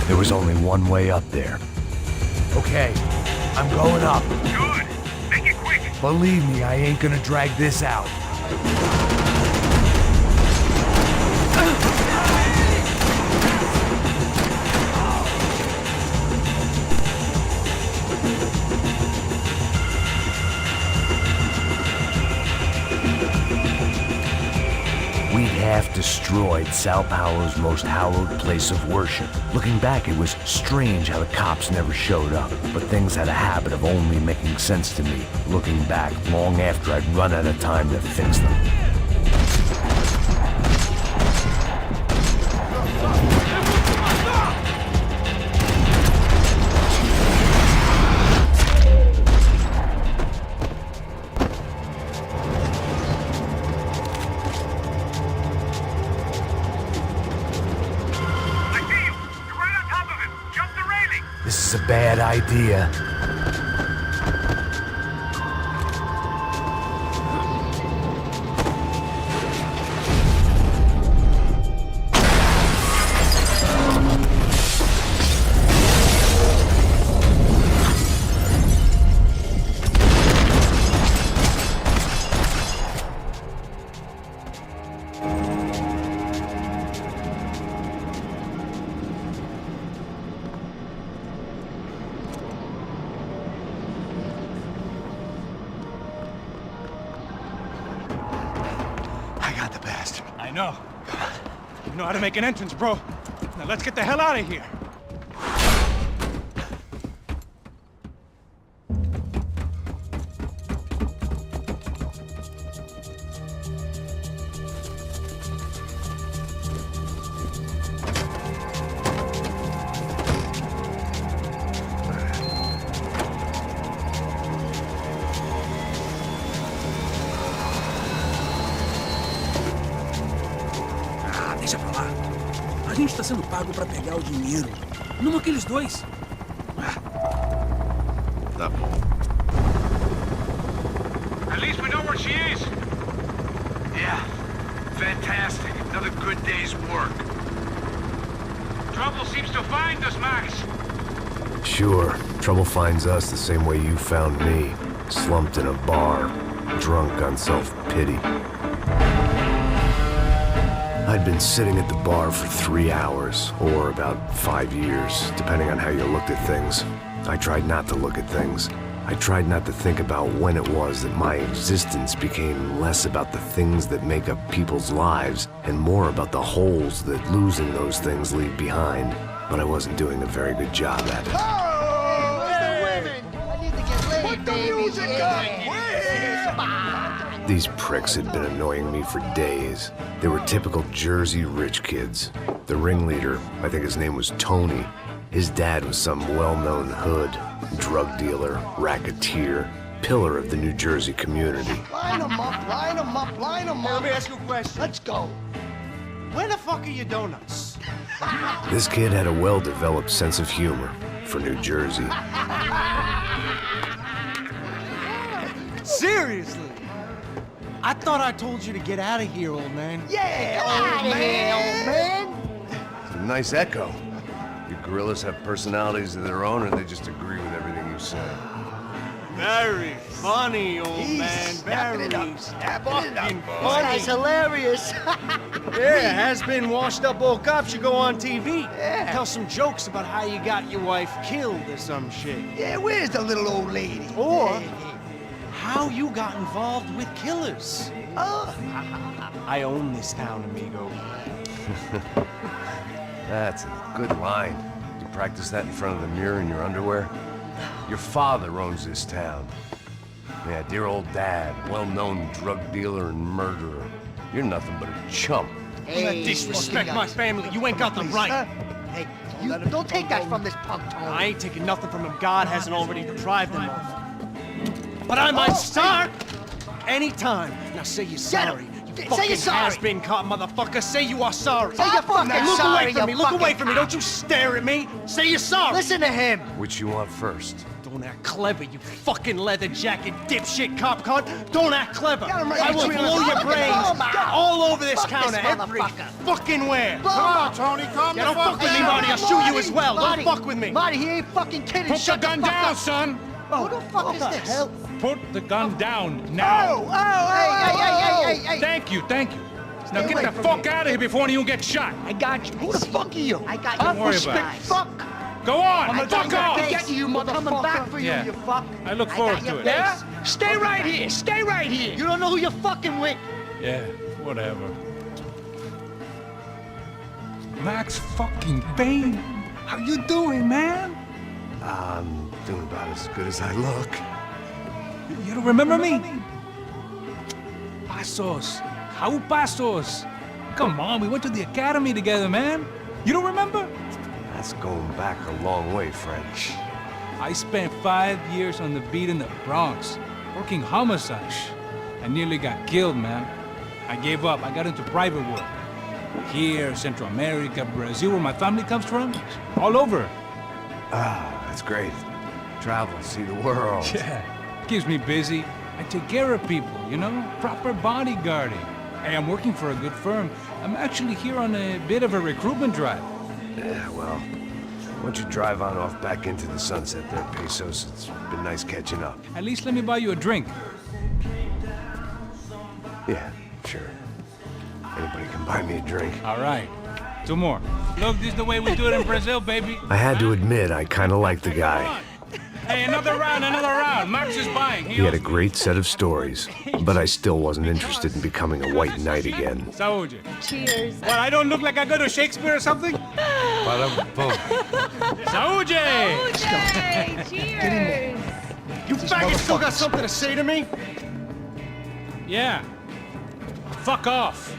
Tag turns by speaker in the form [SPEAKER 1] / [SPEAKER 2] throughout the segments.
[SPEAKER 1] There was only one way up there. Okay, I'm going up.
[SPEAKER 2] Good. Make it quick.
[SPEAKER 1] Believe me, I ain't gonna drag this out. We'd half destroyed Sao Paulo's most hallowed place of worship. Looking back, it was strange how the cops never showed up, but things had a habit of only making sense to me, looking back long after I'd run out of time to fix them. This is a bad idea.
[SPEAKER 2] I know. You know how to make an entrance, bro. Now let's get the hell out of here.
[SPEAKER 3] Deixa pra lá. A gente tá sendo pago pra pegar o dinheiro. Não aqueles dois.
[SPEAKER 2] Tá bom. At least we know where she is.
[SPEAKER 4] Yeah. Fantastic. Another good day's work.
[SPEAKER 2] Trouble seems to find us, Max.
[SPEAKER 1] Sure, trouble finds us the same way you found me. Slumped in a bar, drunk on self-pity. I'd been sitting at the bar for 3 hours, or about 5 years, depending on how you looked at things. I tried not to look at things. I tried not to think about when it was that my existence became less about the things that make up people's lives and more about the holes that losing those things leave behind. But I wasn't doing a very good job at it. These pricks had been annoying me for days. They were typical Jersey rich kids. The ringleader, I think his name was Tony. His dad was some well-known hood, drug dealer, racketeer, pillar of the New Jersey community.
[SPEAKER 5] Line them up, line them up, line them up.
[SPEAKER 2] Let me ask you a question.
[SPEAKER 5] Let's go.
[SPEAKER 2] Where the fuck are your donuts?
[SPEAKER 1] This kid had a well-developed sense of humor for New Jersey.
[SPEAKER 2] Seriously? I thought I told you to get out of here, old man.
[SPEAKER 5] Yeah, old man.
[SPEAKER 1] It's a nice echo. You gorillas have personalities of their own, or they just agree with everything you say?
[SPEAKER 2] Very funny, old man. Very fucking
[SPEAKER 5] This
[SPEAKER 2] funny.
[SPEAKER 5] guy's hilarious.
[SPEAKER 2] Yeah, has-been washed-up old cop should go on TV. Yeah. Tell some jokes about how you got your wife killed or some shit.
[SPEAKER 5] Yeah, where's the little old lady?
[SPEAKER 2] Or how you got involved with killers.
[SPEAKER 5] Oh.
[SPEAKER 2] I own this town, amigo.
[SPEAKER 1] That's a good line. You practice that in front of the mirror in your underwear? Your father owns this town. Yeah, dear old dad, well-known drug dealer and murderer. You're nothing but a chump.
[SPEAKER 5] Hey,
[SPEAKER 2] Disrespect my family. You ain't got the right.
[SPEAKER 5] Hey, you don't take that from this punk, Tony.
[SPEAKER 2] I ain't taking nothing from him. God hasn't already deprived him of. But I might start anytime. Now say you're sorry. You
[SPEAKER 5] Say you're sorry.
[SPEAKER 2] has-been caught, motherfucker. Say you are sorry.
[SPEAKER 5] Say you're fucking
[SPEAKER 2] Look
[SPEAKER 5] sorry,
[SPEAKER 2] away from me.
[SPEAKER 5] you
[SPEAKER 2] Look away
[SPEAKER 5] fucking
[SPEAKER 2] from me. Don't you stare at me. Say you're sorry.
[SPEAKER 5] Listen to him.
[SPEAKER 1] Which you want first?
[SPEAKER 2] Don't act clever, you fucking leather jacket dipshit cop cunt. Don't act clever.
[SPEAKER 5] Got him right
[SPEAKER 2] I will
[SPEAKER 5] between
[SPEAKER 2] blow
[SPEAKER 5] the
[SPEAKER 2] your
[SPEAKER 5] fucking
[SPEAKER 2] brains
[SPEAKER 5] arms.
[SPEAKER 2] all over this
[SPEAKER 5] Fuck this
[SPEAKER 2] counter every
[SPEAKER 5] motherfucker.
[SPEAKER 2] fucking where.
[SPEAKER 5] Come on,
[SPEAKER 2] Tony, calm the fuck down. Don't fuck with me, Marty. I'll shoot you as well. Don't fuck with me.
[SPEAKER 5] Marty, he ain't fucking kidding.
[SPEAKER 6] Put the
[SPEAKER 5] Shut
[SPEAKER 6] gun
[SPEAKER 5] fuck
[SPEAKER 6] down,
[SPEAKER 5] up.
[SPEAKER 6] son!
[SPEAKER 5] Who the fuck is this?
[SPEAKER 2] Hell?
[SPEAKER 6] Put the gun down now!
[SPEAKER 5] Hey.
[SPEAKER 6] Thank you. Now
[SPEAKER 5] Stay
[SPEAKER 6] get
[SPEAKER 5] away
[SPEAKER 6] the
[SPEAKER 5] from
[SPEAKER 6] fuck
[SPEAKER 5] me.
[SPEAKER 6] out of here before you get shot!
[SPEAKER 5] I got you. Who the fuck are you? I got you.
[SPEAKER 6] Don't worry about it.
[SPEAKER 5] Fuck.
[SPEAKER 6] Go on!
[SPEAKER 5] I'm
[SPEAKER 6] Fuck
[SPEAKER 5] gonna
[SPEAKER 6] off!
[SPEAKER 5] get you, motherfucker. Coming back for you,
[SPEAKER 6] Yeah.
[SPEAKER 5] you fuck.
[SPEAKER 6] I look
[SPEAKER 5] got
[SPEAKER 6] forward
[SPEAKER 5] your
[SPEAKER 6] to it.
[SPEAKER 5] face.
[SPEAKER 6] Yeah?
[SPEAKER 5] Stay right here. Stay right here. You don't know who you're fucking with.
[SPEAKER 6] Yeah, whatever. Max fucking Payne! How you doing, man?
[SPEAKER 1] I'm doing about as good as I look.
[SPEAKER 6] You don't remember me? Pasos. How Pasos? Come on, we went to the academy together, man. You don't remember?
[SPEAKER 1] That's going back a long way, French.
[SPEAKER 6] I spent 5 years on the beat in the Bronx, working homicide. I nearly got killed, man. I gave up. I got into private work. Here, Central America, Brazil, where my family comes from. All over.
[SPEAKER 1] Ah, that's great. Travel, see the world.
[SPEAKER 6] Yeah, keeps me busy. I take care of people, you know? Proper bodyguarding. Hey, I'm working for a good firm. I'm actually here on a bit of a recruitment drive.
[SPEAKER 1] Yeah, well, why don't you drive on off back into the sunset there, Pesos? It's been nice catching up.
[SPEAKER 6] At least let me buy you a drink.
[SPEAKER 1] Yeah, sure. Anybody can buy me a drink.
[SPEAKER 6] All right. 2 more. Look, this is the way we do it in Brazil, baby.
[SPEAKER 1] I had to admit, I kind of liked the guy.
[SPEAKER 6] Hey, another round. Max is buying.
[SPEAKER 1] He had a great set of stories, but I still wasn't interested in becoming a white knight again.
[SPEAKER 6] Saúde.
[SPEAKER 7] Cheers.
[SPEAKER 6] What, I don't look like I go to Shakespeare or something? Saúde!
[SPEAKER 7] Cheers.
[SPEAKER 2] You faggot still got something to say to me?
[SPEAKER 6] Yeah. Fuck off.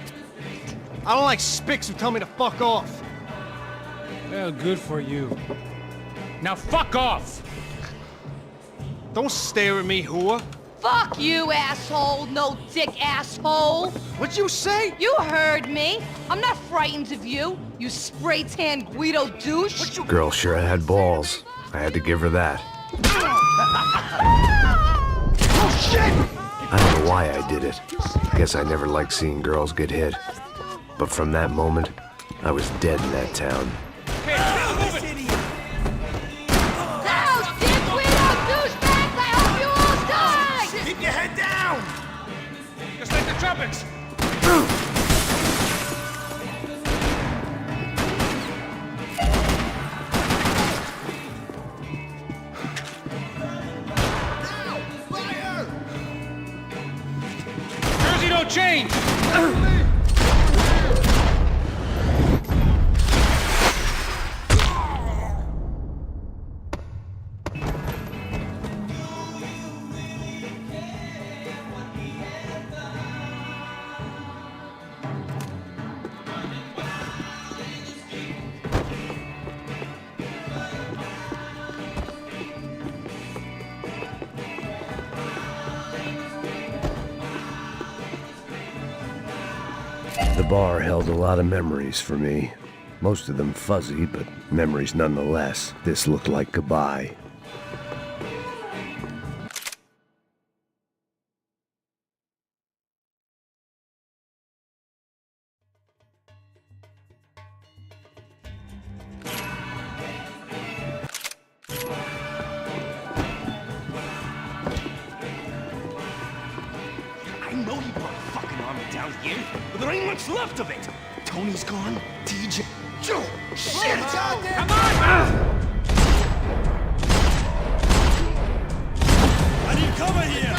[SPEAKER 2] I don't like spics who tell me to fuck off.
[SPEAKER 6] Well, good for you. Now fuck off!
[SPEAKER 2] Don't stare at me, whore.
[SPEAKER 7] Fuck you, asshole. No dick, asshole.
[SPEAKER 2] What'd you say?
[SPEAKER 7] You heard me. I'm not frightened of you, you spray-tan Guido douche.
[SPEAKER 1] Girl sure had balls. I had to give her that.
[SPEAKER 5] Oh, shit!
[SPEAKER 1] I don't know why I did it. I guess I never liked seeing girls get hit. But from that moment, I was dead in that town.
[SPEAKER 6] tropics! Jersey don't change!
[SPEAKER 1] The bar held a lot of memories for me. Most of them fuzzy, but memories nonetheless. This looked like goodbye.
[SPEAKER 2] I know you brought a fucking army down here, but there ain't much left of it. Tony's gone, TJ... Joe! Shit! Come on! I need cover here!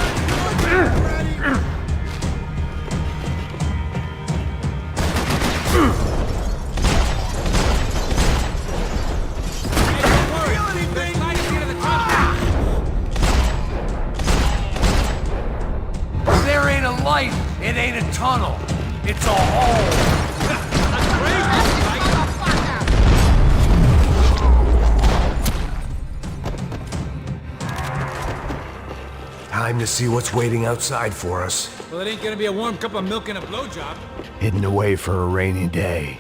[SPEAKER 1] There ain't a light, it ain't a tunnel. It's a hole. Time to see what's waiting outside for us.
[SPEAKER 6] Well, it ain't gonna be a warm cup of milk and a blowjob.
[SPEAKER 1] Hidden away for a rainy day.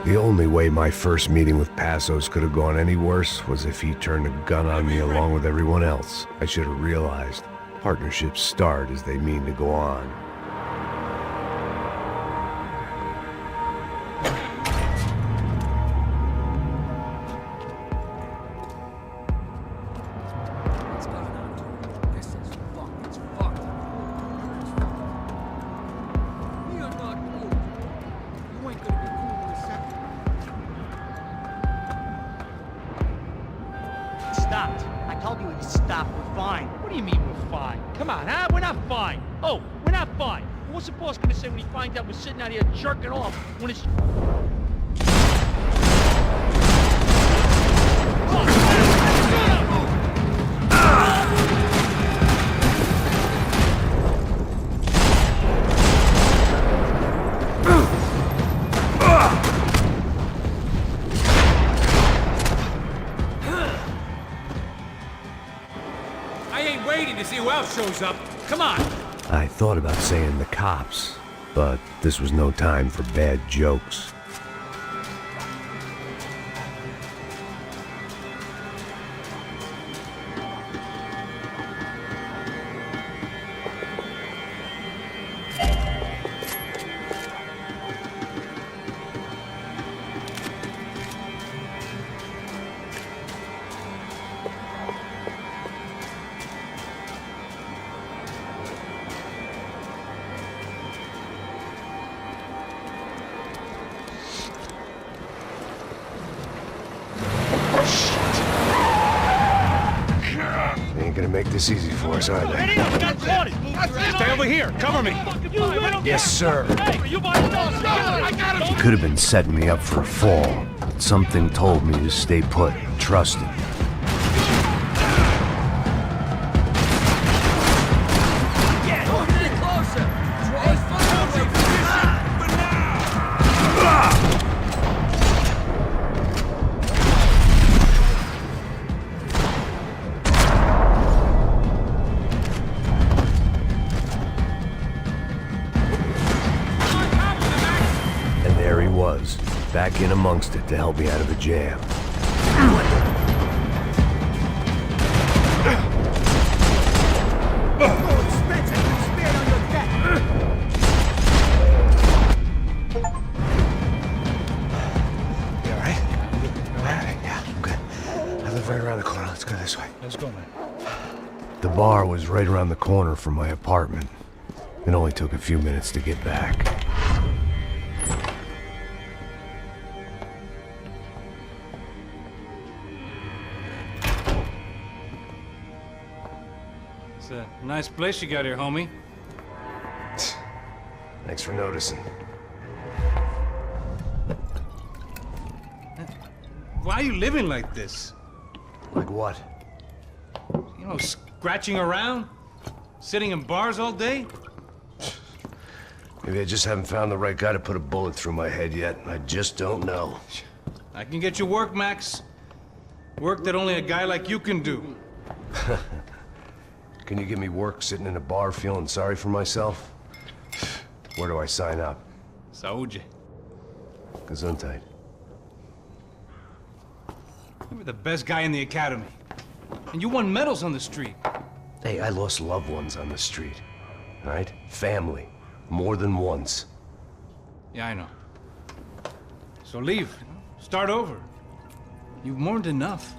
[SPEAKER 1] The only way my first meeting with Passos could have gone any worse was if he turned a gun on me along with everyone else. I should have realized. Partnerships start as they mean to go on.
[SPEAKER 5] Stopped. I told you to stop. We're fine.
[SPEAKER 8] What do you mean we're fine? Come on, huh? We're not fine. Oh, we're not fine. What's the boss gonna say when he finds out we're sitting out here jerking off when it's...
[SPEAKER 6] I ain't waiting to see who else shows up. Come on!
[SPEAKER 1] I thought about saying the cops, but this was no time for bad jokes. They ain't gonna make this easy for us, are they?
[SPEAKER 2] Stay over here. Cover me.
[SPEAKER 1] Yes, sir.
[SPEAKER 2] You
[SPEAKER 1] Could have been setting me up for a fall, but something told me to stay put, trust it. Back in amongst it to help me out of a jam. bar's right around the corner. Let's go this way.
[SPEAKER 6] Let's go, man.
[SPEAKER 1] The bar was right around the corner from my apartment. It only took a few minutes to get back.
[SPEAKER 6] It's a nice place you got here, homie.
[SPEAKER 1] Thanks for noticing.
[SPEAKER 6] Why are you living like this?
[SPEAKER 1] Like what?
[SPEAKER 6] You know, scratching around? Sitting in bars all day?
[SPEAKER 1] Maybe I just haven't found the right guy to put a bullet through my head yet. I just don't know.
[SPEAKER 6] I can get you work, Max. Work that only a guy like you can do.
[SPEAKER 1] Can you give me work sitting in a bar feeling sorry for myself? Where do I sign up?
[SPEAKER 6] Saúde.
[SPEAKER 1] Gesundheit.
[SPEAKER 6] You were the best guy in the academy. And you won medals on the street.
[SPEAKER 1] Hey, I lost loved ones on the street. All right? Family. More than once.
[SPEAKER 6] Yeah, I know. So leave. Start over. You've mourned enough.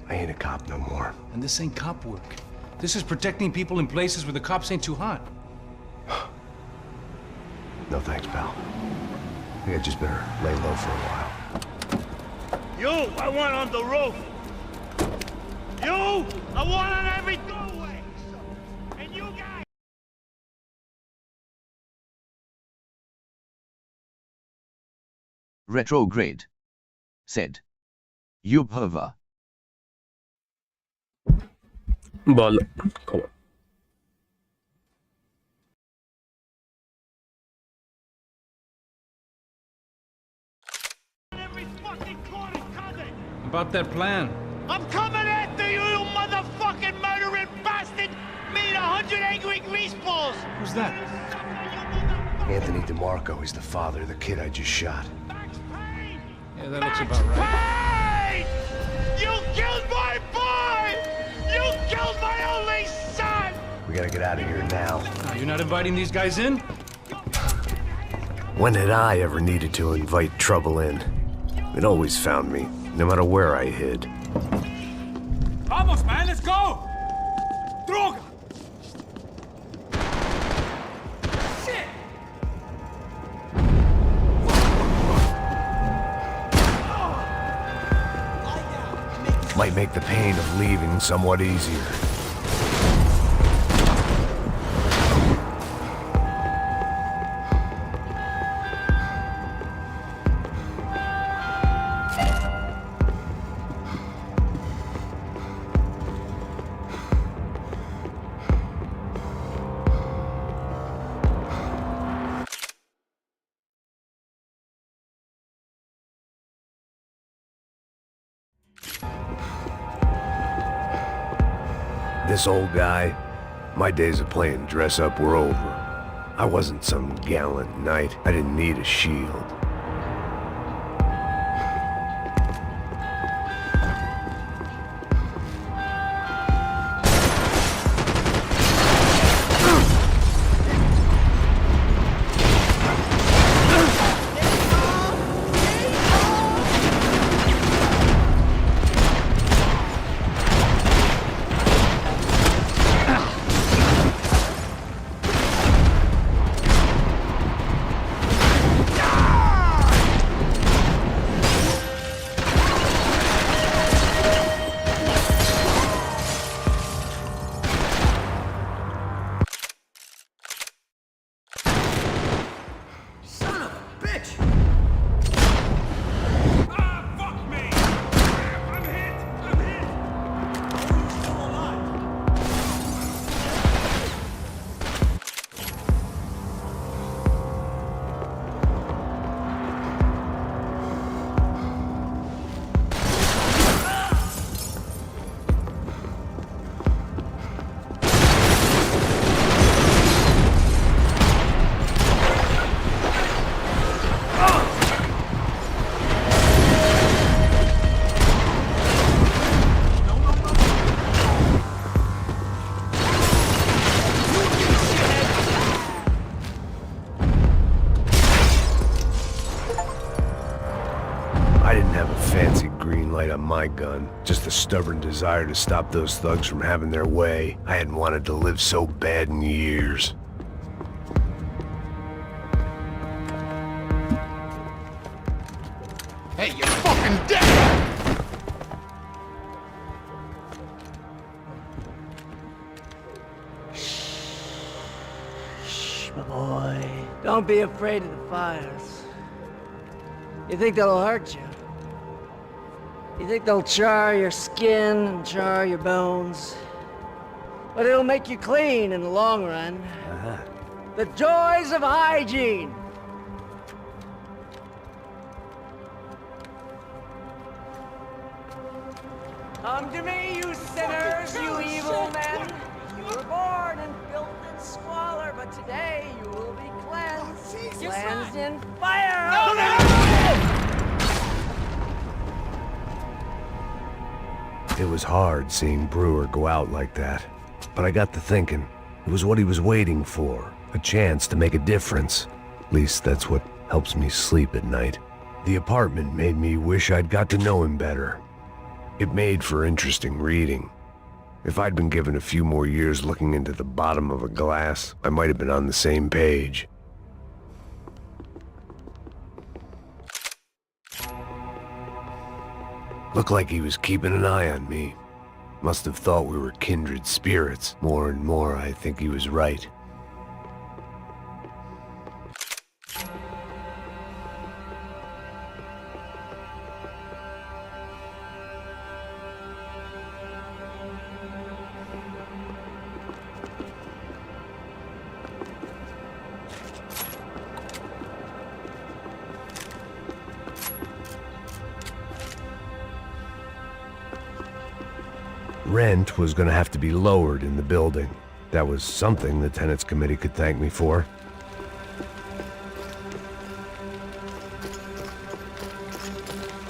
[SPEAKER 1] I ain't a cop no more.
[SPEAKER 6] And this ain't cop work. This is protecting people in places where the cops ain't too hot.
[SPEAKER 1] No thanks, pal. I think I just better lay low for a while.
[SPEAKER 8] You, I want on the roof. You, I want on every doorway. And you guys...
[SPEAKER 9] Retrograde. Said. Yubhova.
[SPEAKER 10] Ball. Come on.
[SPEAKER 8] Every fucking corner coming.
[SPEAKER 6] About that plan.
[SPEAKER 8] I'm coming after you, you motherfucking murdering bastard! Me and 100 angry greaseballs!
[SPEAKER 6] Who's that?
[SPEAKER 1] Anthony DeMarco, he's the father of the kid I just shot.
[SPEAKER 8] Max Payne!
[SPEAKER 6] Yeah, that looks about right.
[SPEAKER 8] Payne! You killed my boy! You killed my only son!
[SPEAKER 1] We gotta get out of here now.
[SPEAKER 6] You're not inviting these guys in?
[SPEAKER 1] When had I ever needed to invite trouble in? It always found me, no matter where I hid.
[SPEAKER 6] Vamos, man, let's go! Droga! Shit!
[SPEAKER 1] Might make the pain of leaving somewhat easier. This old guy, my days of playing dress-up were over. I wasn't some gallant knight. I didn't need a shield. I didn't have a fancy green light on my gun, just the stubborn desire to stop those thugs from having their way. I hadn't wanted to live so bad in years.
[SPEAKER 3] Hey, you're fucking dead!
[SPEAKER 5] Shh, my boy. Don't be afraid of the fires. You think they'll hurt you? You think they'll char your skin and char your bones? But it'll make you clean in the long run. The joys of hygiene! Come to me, you sinners, you evil men! You were born in filth and squalor, but today you will be cleansed. Cleansed in fire!
[SPEAKER 1] It was hard seeing Brewer go out like that. But I got to thinking, it was what he was waiting for. A chance to make a difference. At least that's what helps me sleep at night. The apartment made me wish I'd got to know him better. It made for interesting reading. If I'd been given a few more years looking into the bottom of a glass, I might have been on the same page. Looked like he was keeping an eye on me. Must have thought we were kindred spirits. More and more, I think he was right. Rent was going to have to be lowered in the building. That was something the tenants committee could thank me for.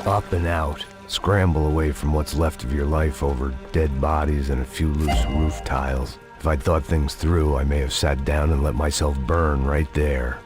[SPEAKER 1] Up and out. Scramble away from what's left of your life over dead bodies and a few loose roof tiles. If I'd thought things through, I may have sat down and let myself burn right there.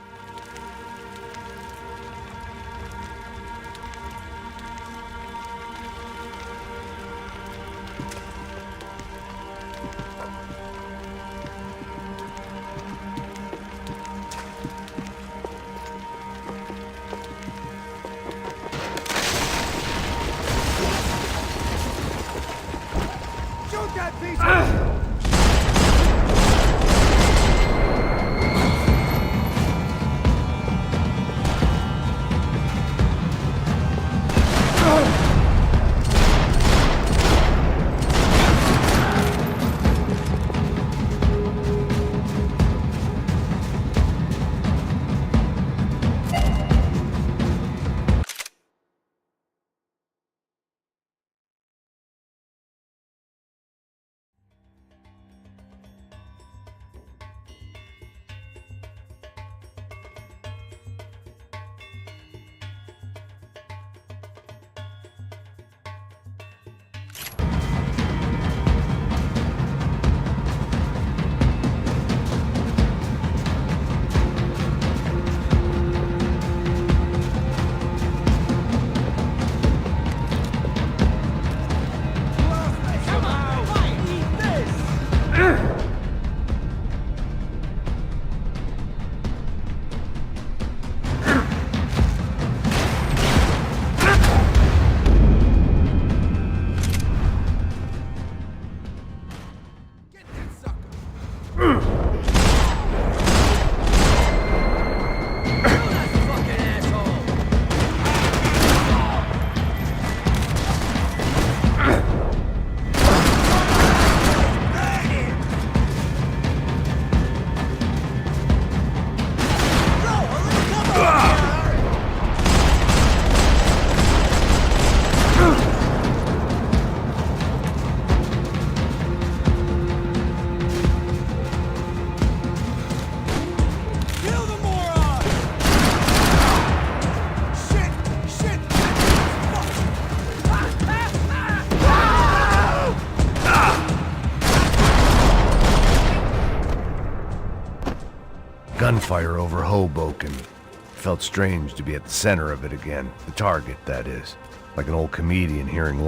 [SPEAKER 1] Gunfire over Hoboken. Felt strange to be at the center of it again. The target, that is. like an old comedian hearing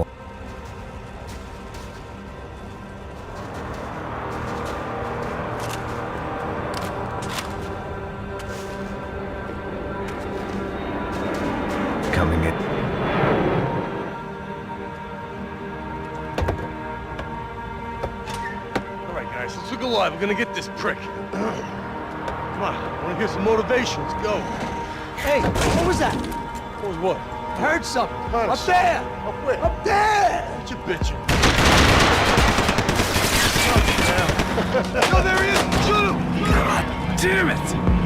[SPEAKER 1] coming in.
[SPEAKER 2] All right, guys, let's look alive. We're gonna get this prick. Come on, I wanna hear some motivation. Let's go.
[SPEAKER 5] Hey, what was that?
[SPEAKER 2] What was what?
[SPEAKER 5] I heard something.
[SPEAKER 2] Huh,
[SPEAKER 5] Up there!
[SPEAKER 2] Up where?
[SPEAKER 5] Up there!
[SPEAKER 2] What you bitching? No, there he is! Shoot him!
[SPEAKER 1] God damn it!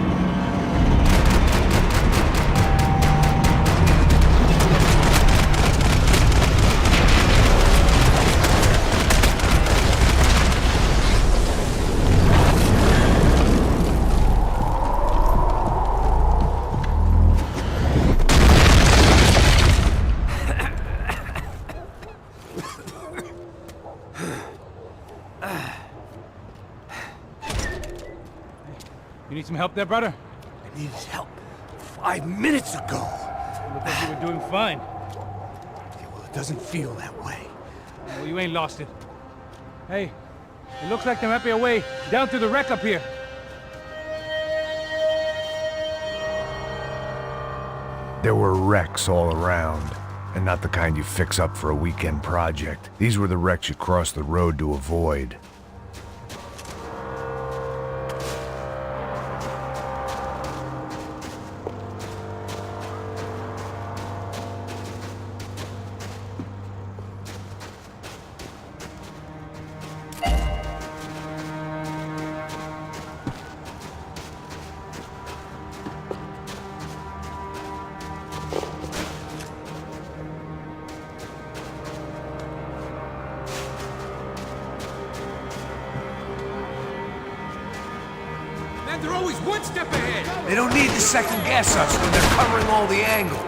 [SPEAKER 6] You need some help there, brother?
[SPEAKER 2] I needed help 5 minutes ago.
[SPEAKER 6] You look like you were doing fine.
[SPEAKER 2] Yeah, well, it doesn't feel that way.
[SPEAKER 6] Well, you ain't lost it. Hey, it looks like there might be a way down to the wreck up here.
[SPEAKER 1] There were wrecks all around, and not the kind you fix up for a weekend project. These were the wrecks you cross the road to avoid.
[SPEAKER 3] They're always one step ahead.
[SPEAKER 1] They don't need to second guess us when they're covering all the angles.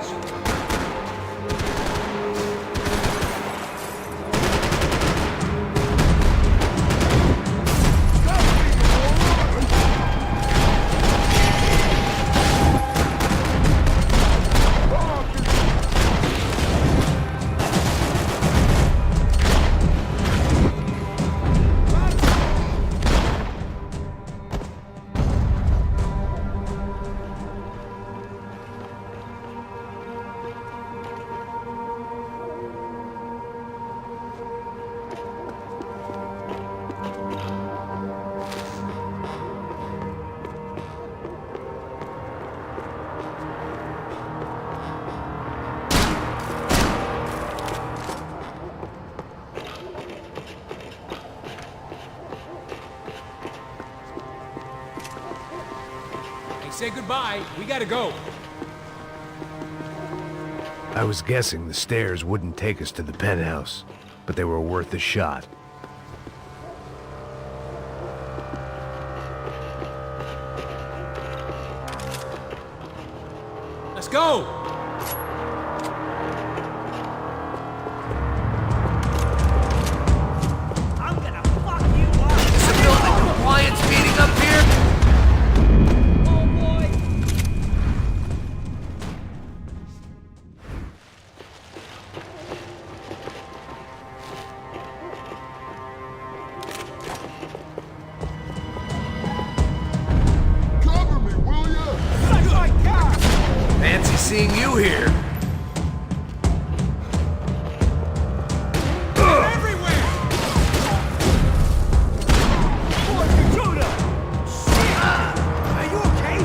[SPEAKER 3] Say goodbye. We gotta go.
[SPEAKER 1] I was guessing the stairs wouldn't take us to the penthouse, but they were worth a shot.
[SPEAKER 3] Let's go.
[SPEAKER 5] I'm gonna fuck you up!
[SPEAKER 1] Is the building compliance meeting up here? Fancy seeing you here.
[SPEAKER 3] Everywhere.
[SPEAKER 5] Are you okay?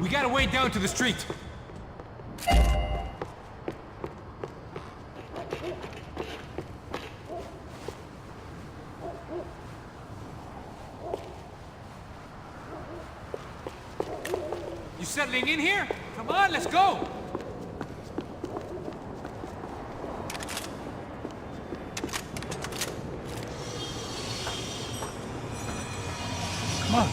[SPEAKER 3] We gotta wade down to the street. You settling in here? Come on, let's go!
[SPEAKER 6] Come on.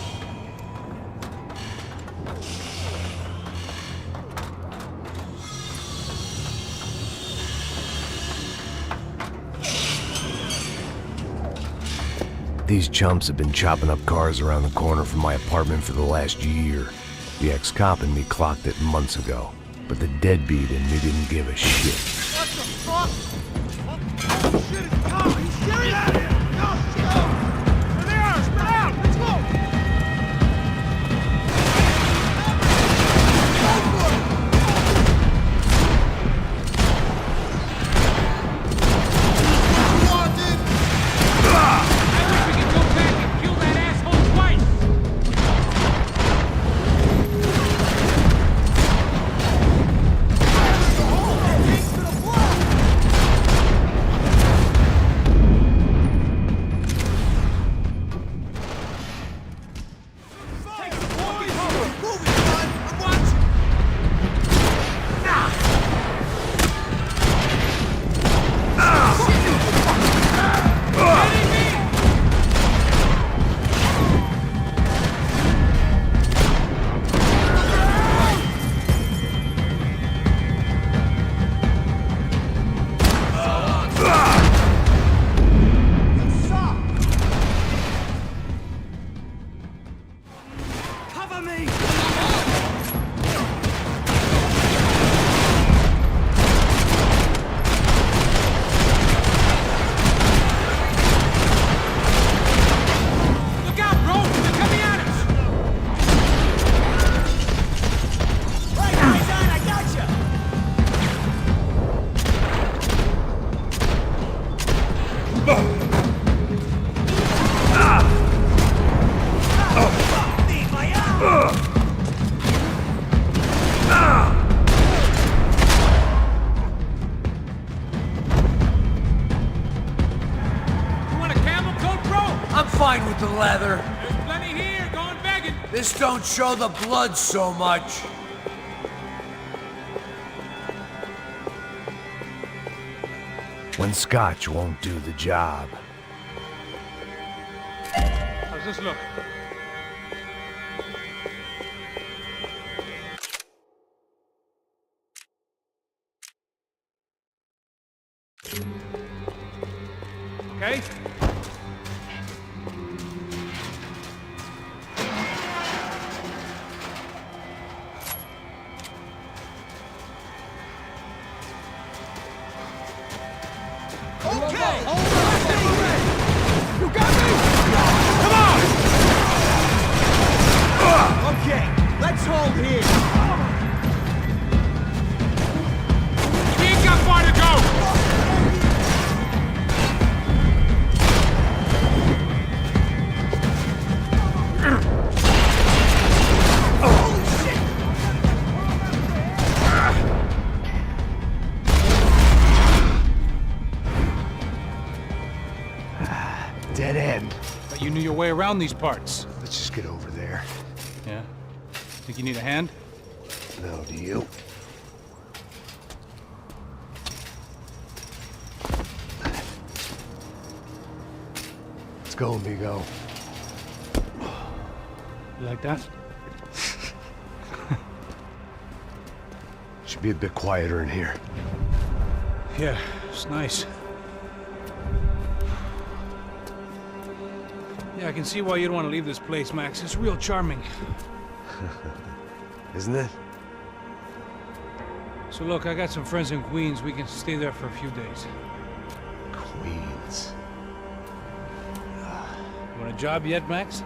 [SPEAKER 1] These chumps have been chopping up cars around the corner from my apartment for the last year. The ex-cop and me clocked it months ago, but the deadbeat in me didn't give a shit.
[SPEAKER 2] What the fuck? Oh, shit, it's Tom! Are you serious? Get out of here! No, shit! There they are! Spread out! Let's go!
[SPEAKER 11] Fine with the leather.
[SPEAKER 6] There's plenty here, going begging.
[SPEAKER 11] This don't show the blood so much.
[SPEAKER 1] When scotch won't do the job.
[SPEAKER 6] How's this look? Okay.
[SPEAKER 2] Let's hold here.
[SPEAKER 6] We ain't got far to go.
[SPEAKER 2] Holy shit!
[SPEAKER 1] Dead end.
[SPEAKER 6] But you knew your way around these parts.
[SPEAKER 1] Let's just get over there.
[SPEAKER 6] Yeah. Think you need a hand?
[SPEAKER 1] No, do you? Let's go, amigo.
[SPEAKER 6] You like that?
[SPEAKER 1] Should be a bit quieter in here.
[SPEAKER 6] Yeah, it's nice. Yeah, I can see why you'd want to leave this place, Max. It's real charming.
[SPEAKER 1] Isn't it?
[SPEAKER 6] So look, I got some friends in Queens. We can stay there for a few days.
[SPEAKER 1] Queens.
[SPEAKER 6] You want a job yet, Max?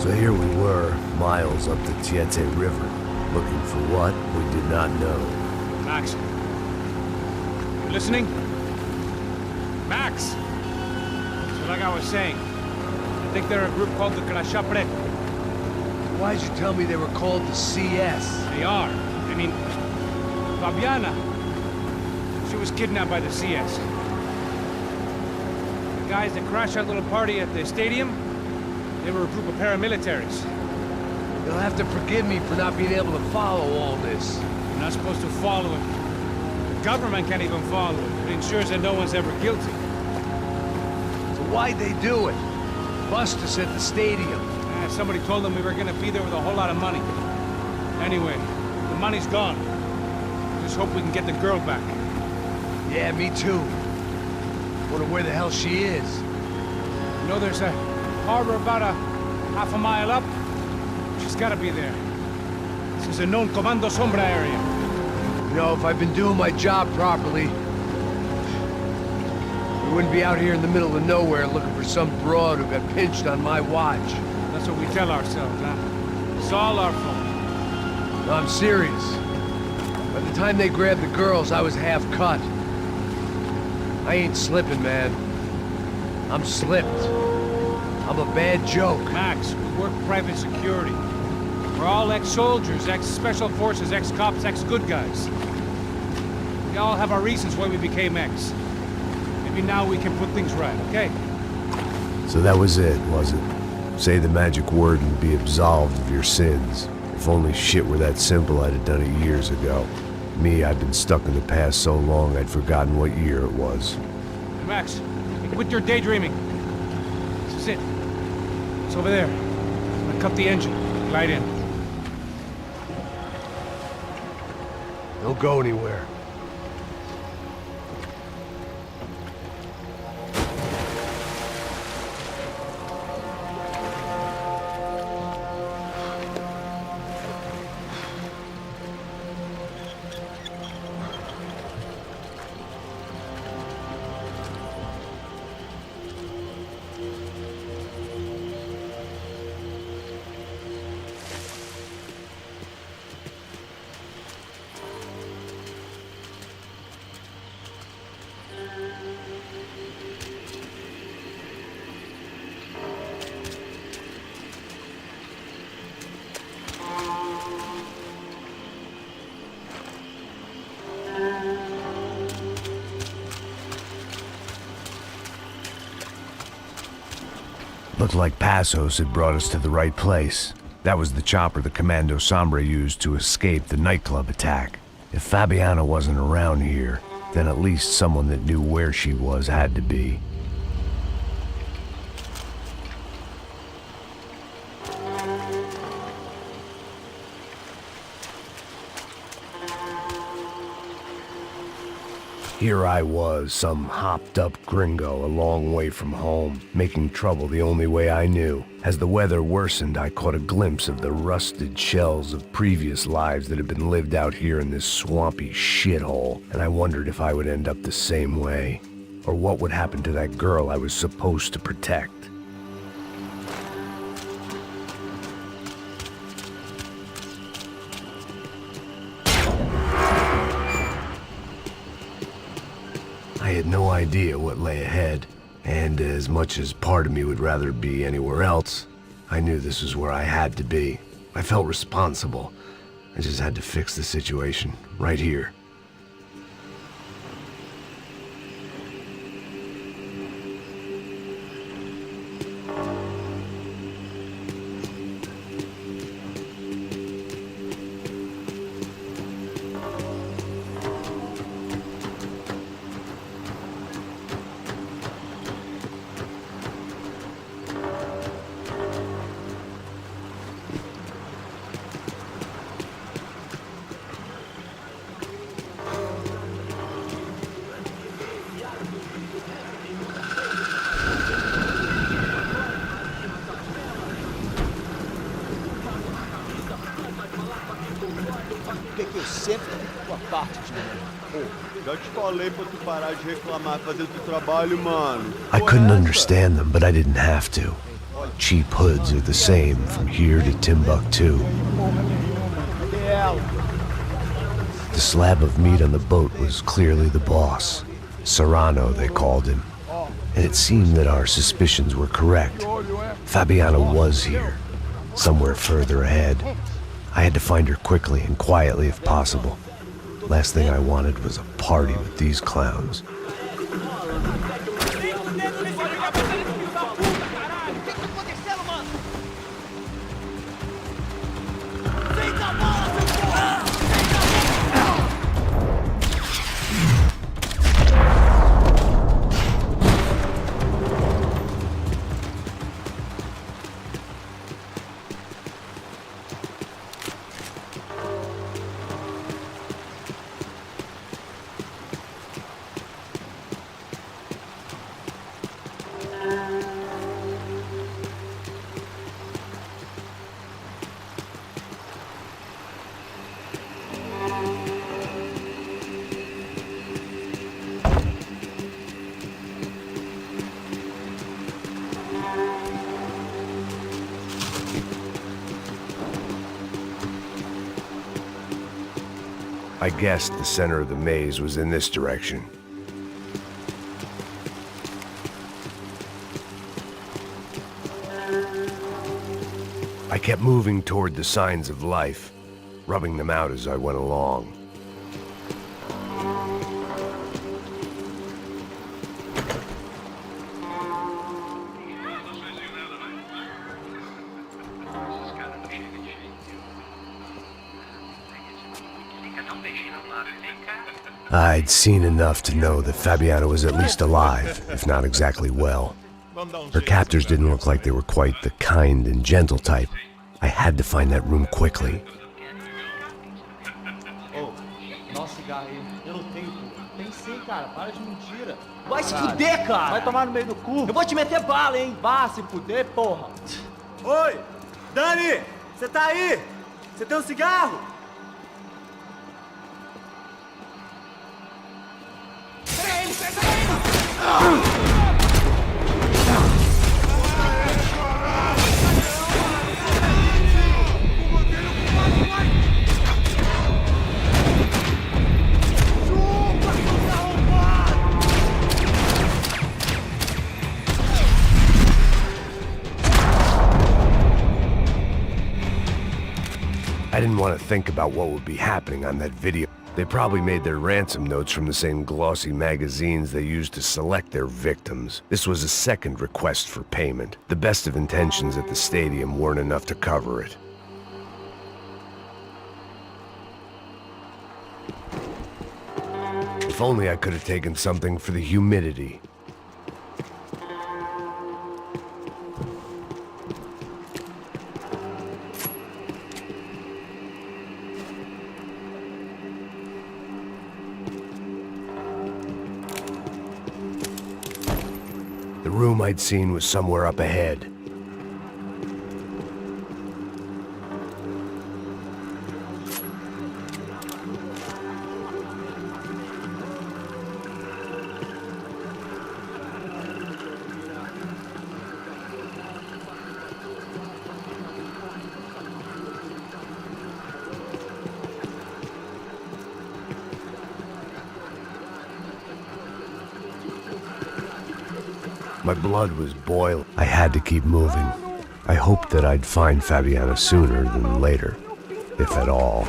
[SPEAKER 1] So here we were, miles up the Tiete River, looking for what we did not know.
[SPEAKER 6] Max. You listening? Max! So like I was saying, I think they're a group called the Krashapre.
[SPEAKER 11] Why'd you tell me they were called the CS?
[SPEAKER 6] They are. I mean, Fabiana, she was kidnapped by the CS. The guys that crashed that little party at the stadium, they were a group of paramilitaries.
[SPEAKER 11] You'll have to forgive me for not being able to follow all this.
[SPEAKER 6] You're not supposed to follow it. The government can't even follow it. It ensures that no one's ever guilty.
[SPEAKER 11] So why'd they do it? Bust us at the stadium.
[SPEAKER 6] Somebody told them we were gonna be there with a whole lot of money. Anyway, the money's gone. Just hope we can get the girl back.
[SPEAKER 11] Yeah, me too. Wonder where the hell she is.
[SPEAKER 6] You know there's a harbor about a half a mile up? She's gotta be there. This is a known Comando Sombra area.
[SPEAKER 11] You know, if I've been doing my job properly, we wouldn't be out here in the middle of nowhere looking for some broad who got pinched on my watch.
[SPEAKER 6] That's what we tell ourselves, huh? It's all our fault.
[SPEAKER 11] No, I'm serious. By the time they grabbed the girls, I was half cut. I ain't slipping, man. I'm slipped. I'm a bad joke.
[SPEAKER 6] Max, we work private security. We're all ex-soldiers, ex-special forces, ex-cops, ex-good guys. We all have our reasons why we became ex. Maybe now we can put things right, okay?
[SPEAKER 1] So that was it, was it? Say the magic word and be absolved of your sins. If only shit were that simple, I'd have done it years ago. Me, I've been stuck in the past so long I'd forgotten what year it was.
[SPEAKER 6] Hey, Max, quit your daydreaming. This is it. It's over there. I'm gonna cut the engine. Glide in.
[SPEAKER 11] Don't go anywhere.
[SPEAKER 1] Looked like Passos had brought us to the right place. That was the chopper the Comando Sombra used to escape the nightclub attack. If Fabiana wasn't around here, then at least someone that knew where she was had to be. Here I was, some hopped-up gringo a long way from home, making trouble the only way I knew. As the weather worsened, I caught a glimpse of the rusted shells of previous lives that had been lived out here in this swampy shithole, and I wondered if I would end up the same way, or what would happen to that girl I was supposed to protect. I had no idea what lay ahead, and as much as part of me would rather be anywhere else, I knew this was where I had to be. I felt responsible. I just had to fix the situation, right here.
[SPEAKER 2] Que eu sempre fico a parte de mim.
[SPEAKER 12] Já te falei pra tu parar de reclamar fazendo teu trabalho, mano.
[SPEAKER 1] I couldn't understand them, but I didn't have to. Cheap hoods are the same from here to Timbuktu. The slab of meat on the boat was clearly the boss. Serrano, they called him. And it seemed that our suspicions were correct. Fabiana was here, somewhere further ahead. I had to find her quickly and quietly if possible. Last thing I wanted was a party with these clowns. I guessed the center of the maze was in this direction. I kept moving toward the signs of life, rubbing them out as I went along. I'd seen enough to know that Fabiana was at least alive, if not exactly well. Her captors didn't look like they were quite the kind and gentle type. I had to find that room quickly.
[SPEAKER 2] Nossa, cigarro aí. Eu não tenho, pô. Tem sim, cara. Para de mentira. Vai se fuder, cara. Vai tomar no meio do cu. Eu vou te meter bala, hein. Vá se fuder, porra. Oi! Dani! Você tá aí? Você tem um cigarro? Pega ele, pega ele!
[SPEAKER 1] I didn't want to think about what would be happening on that video. They probably made their ransom notes from the same glossy magazines they used to select their victims. This was a second request for payment. The best of intentions at the stadium weren't enough to cover it. If only I could have taken something for the humidity. The room I'd seen was somewhere up ahead. My blood was boiling. I had to keep moving. I hoped that I'd find Fabiana sooner than later, if at all.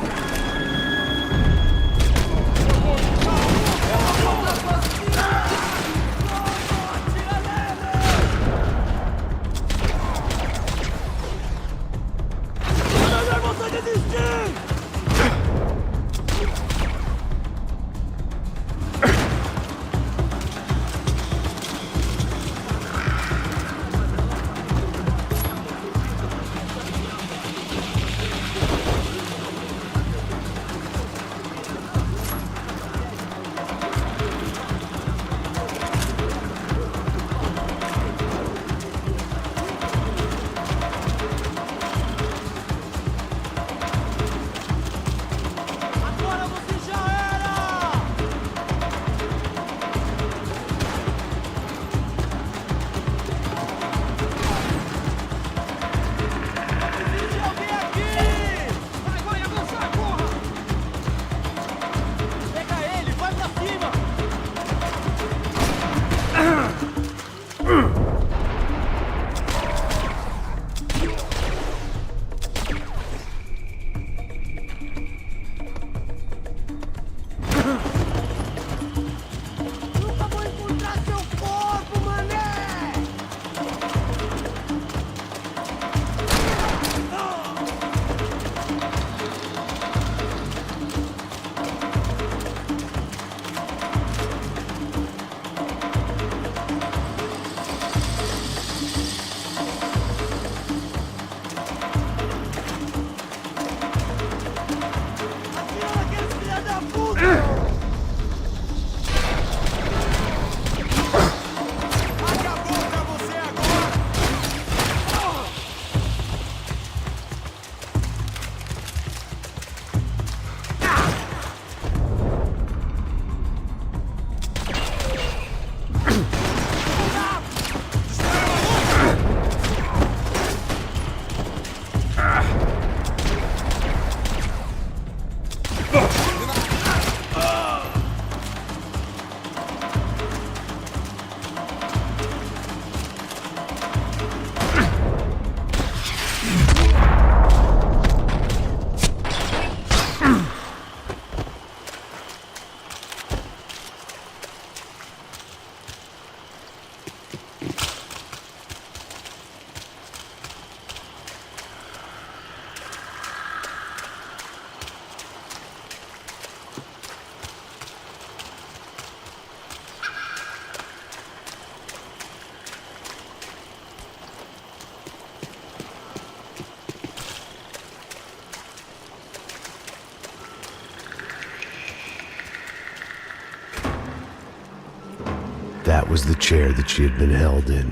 [SPEAKER 1] was the chair that she had been held in.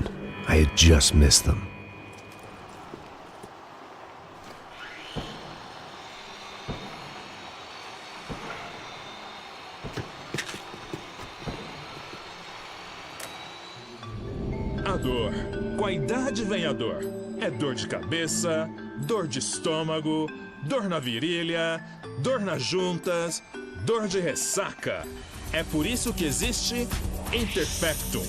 [SPEAKER 1] I had just missed them.
[SPEAKER 13] A dor. Com a idade vem a dor. É dor de cabeça, dor de estômago, dor na virilha, dor nas juntas, dor de ressaca. É por isso que existe Interfectum.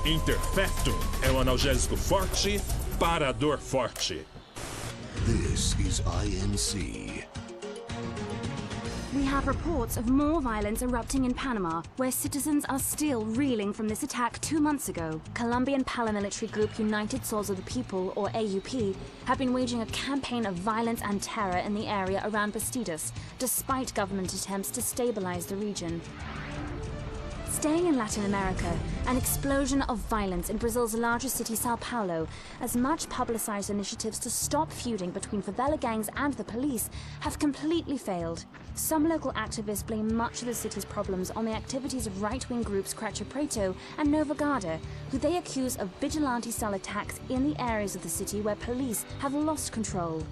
[SPEAKER 13] Interfectum é um analgésico forte para a dor forte.
[SPEAKER 14] This is INC.
[SPEAKER 15] We have reports of more violence erupting in Panama, where citizens are still reeling from this attack 2 months ago. Colombian paramilitary group United Souls of the People, or AUP, have been waging a campaign of violence and terror in the area around Bastidas, despite government attempts to stabilize the region. Staying in Latin America, an explosion of violence in Brazil's largest city, São Paulo, as much publicized initiatives to stop feuding between favela gangs and the police have completely failed. Some local activists blame much of the city's problems on the activities of right-wing groups Creche Preto and Nova Garda, who they accuse of vigilante-style attacks in the areas of the city where police have lost control.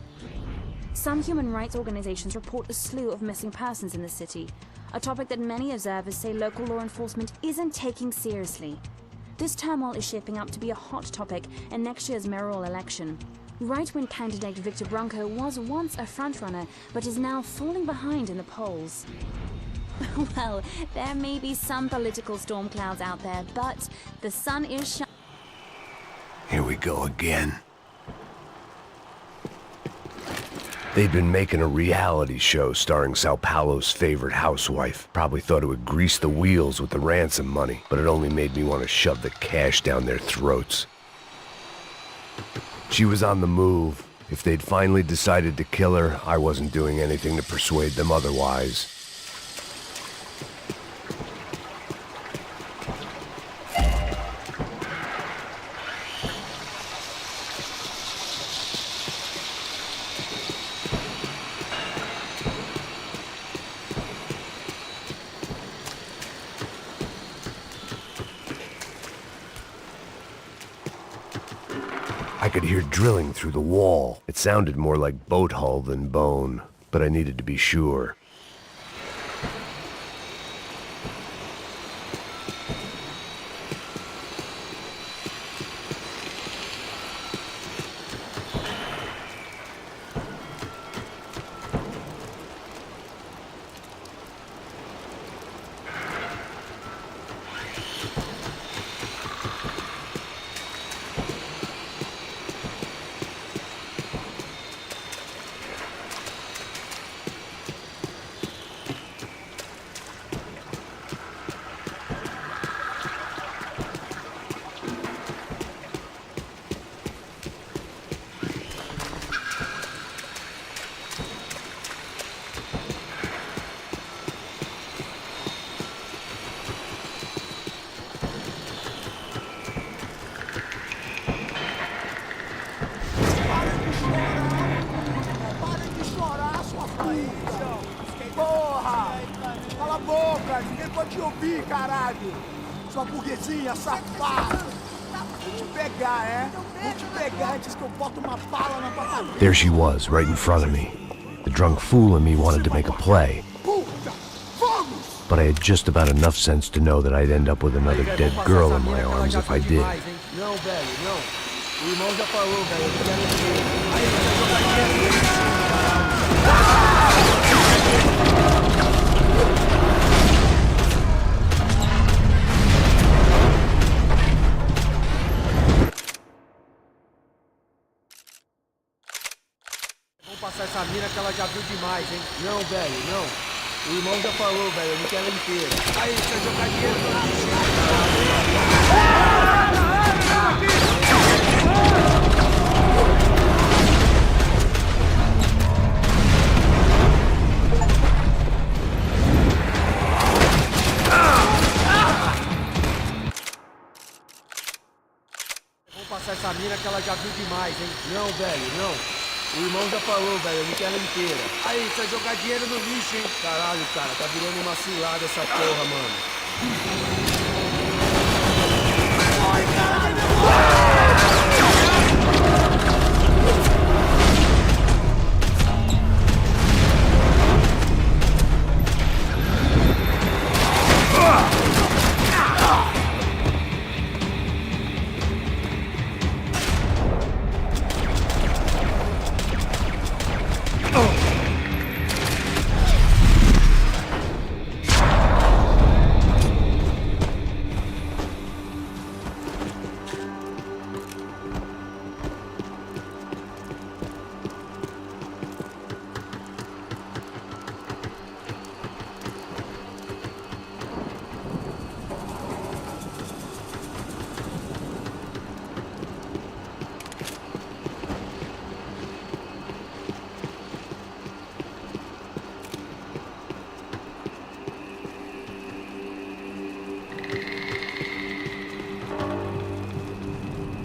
[SPEAKER 15] Some human rights organizations report a slew of missing persons in the city, a topic that many observers say local law enforcement isn't taking seriously. This turmoil is shaping up to be a hot topic in next year's mayoral election. Right-wing candidate Victor Branco was once a frontrunner, but is now falling behind in the polls. Well, there may be some political storm clouds out there, but the sun is shining.
[SPEAKER 1] Here we go again. They'd been making a reality show starring Sao Paulo's favorite housewife. Probably thought it would grease the wheels with the ransom money, but it only made me want to shove the cash down their throats. She was on the move. If they'd finally decided to kill her, I wasn't doing anything to persuade them otherwise. I could hear drilling through the wall. It sounded more like boat hull than bone, but I needed to be sure.
[SPEAKER 2] Sua burguesinha safada! Vou te pegar, é? Vou te pegar antes que eu boto uma bala na tua cabeça.
[SPEAKER 1] There she was, right in front of me. The drunk fool in me wanted to make a play. But I had just about enough sense to know that I'd end up with another dead girl in my arms if I did.
[SPEAKER 2] Não, velho, não. O irmão já falou, velho. Vamos passar essa mina que ela já viu demais, hein? Não, velho, não. O irmão já falou, velho. Eu não quero ela inteira. Aí, você vai jogar dinheiro no Vamos passar essa mina que ela já viu demais, hein? Não, velho, não. O irmão já falou, velho, eu não quero ela inteira. Aí, você vai jogar dinheiro no lixo, hein? Caralho, cara, tá virando uma cilada essa porra, mano.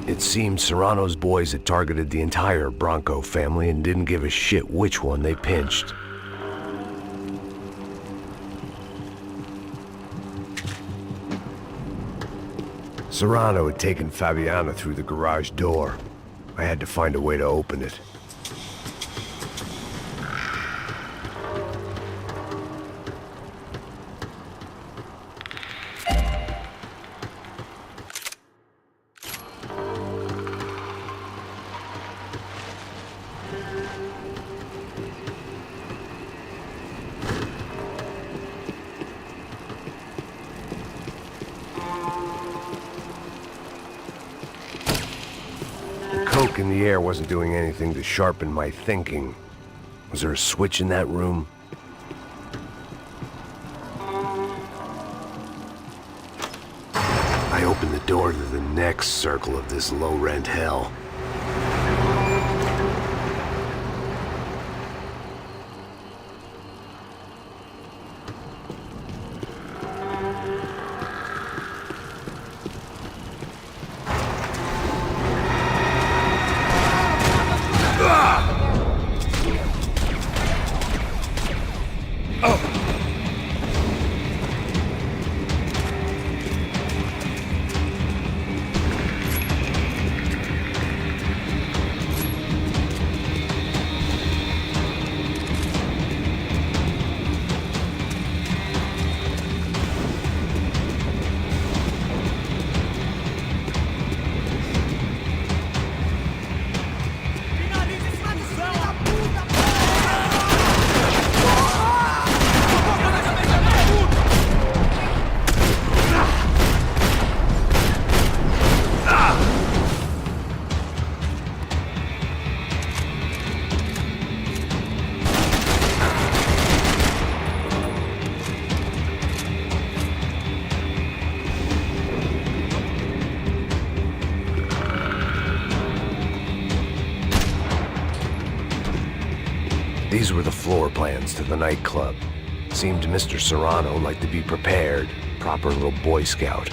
[SPEAKER 1] It seemed Serrano's boys had targeted the entire Branco family and didn't give a shit which one they pinched. Serrano had taken Fabiana through the garage door. I had to find a way to open it. Coke in the air wasn't doing anything to sharpen my thinking. Was there a switch in that room? I opened the door to the next circle of this low-rent hell. These were the floor plans to the nightclub. Seemed Mr. Serrano like to be prepared. Proper little Boy Scout.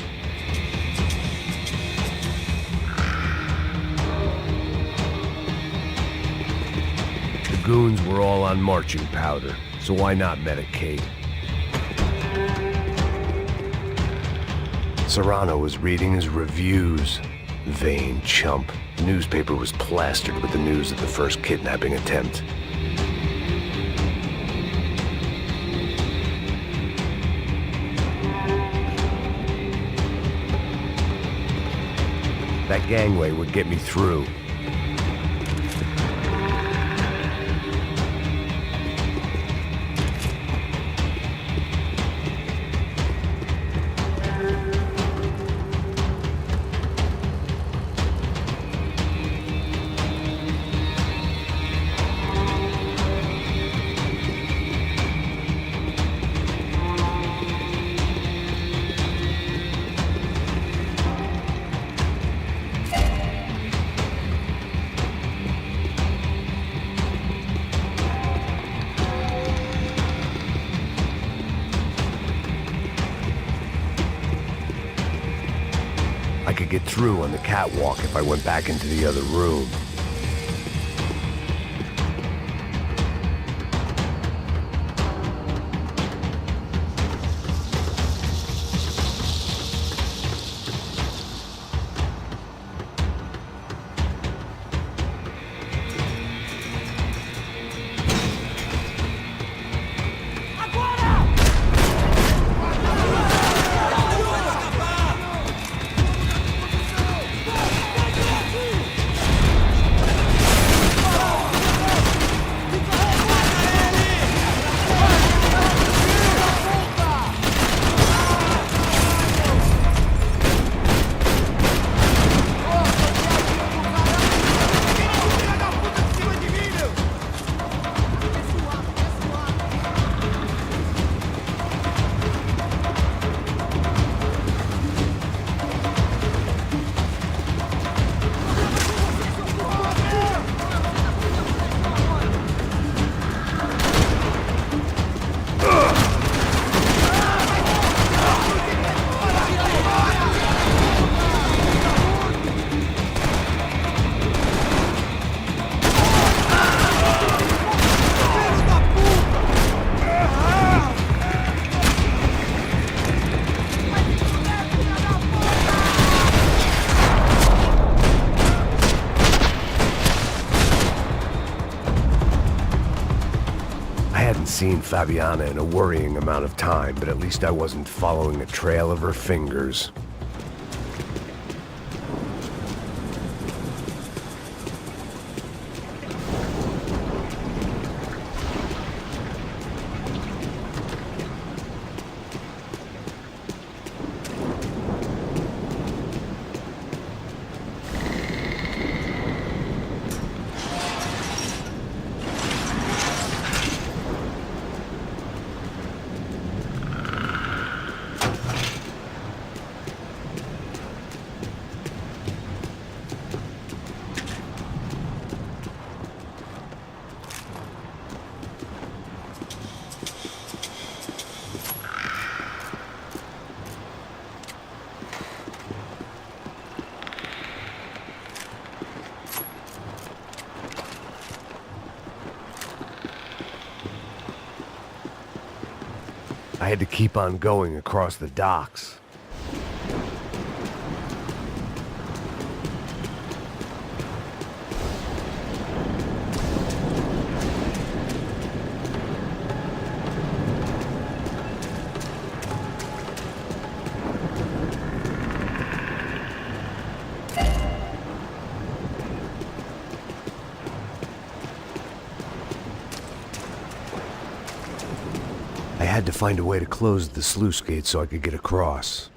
[SPEAKER 1] The goons were all on marching powder, so why not medicate? Serrano was reading his reviews. Vain chump. The newspaper was plastered with the news of the first kidnapping attempt. That gangway would get me through. I could get through on the catwalk if I went back into the other room. seen Fabiana in a worrying amount of time, but at least I wasn't following a trail of her fingers. I had to keep on going across the docks. I had to find a way to close the sluice gate so I could get across.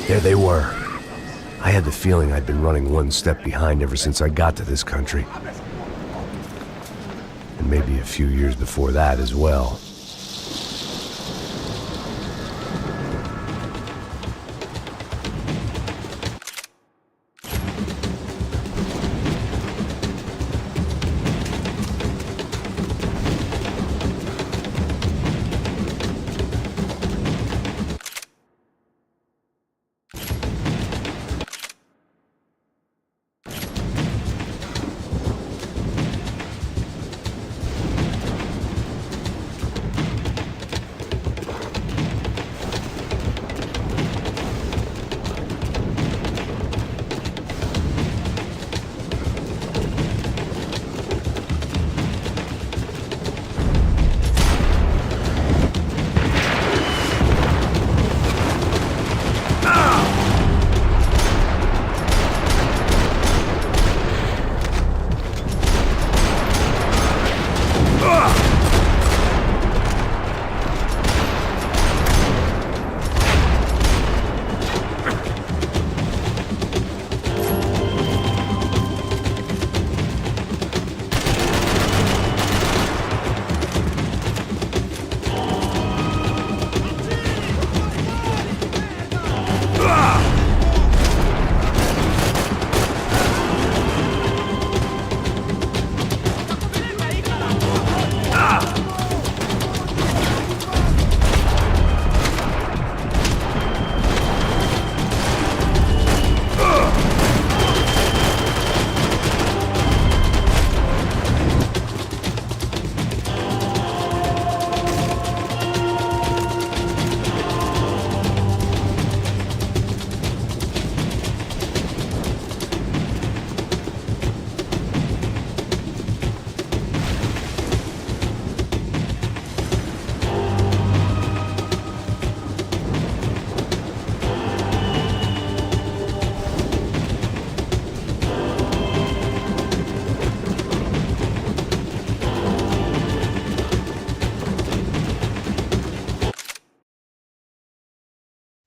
[SPEAKER 1] There they were. I had the feeling I'd been running one step behind ever since I got to this country. And maybe a few years before that as well.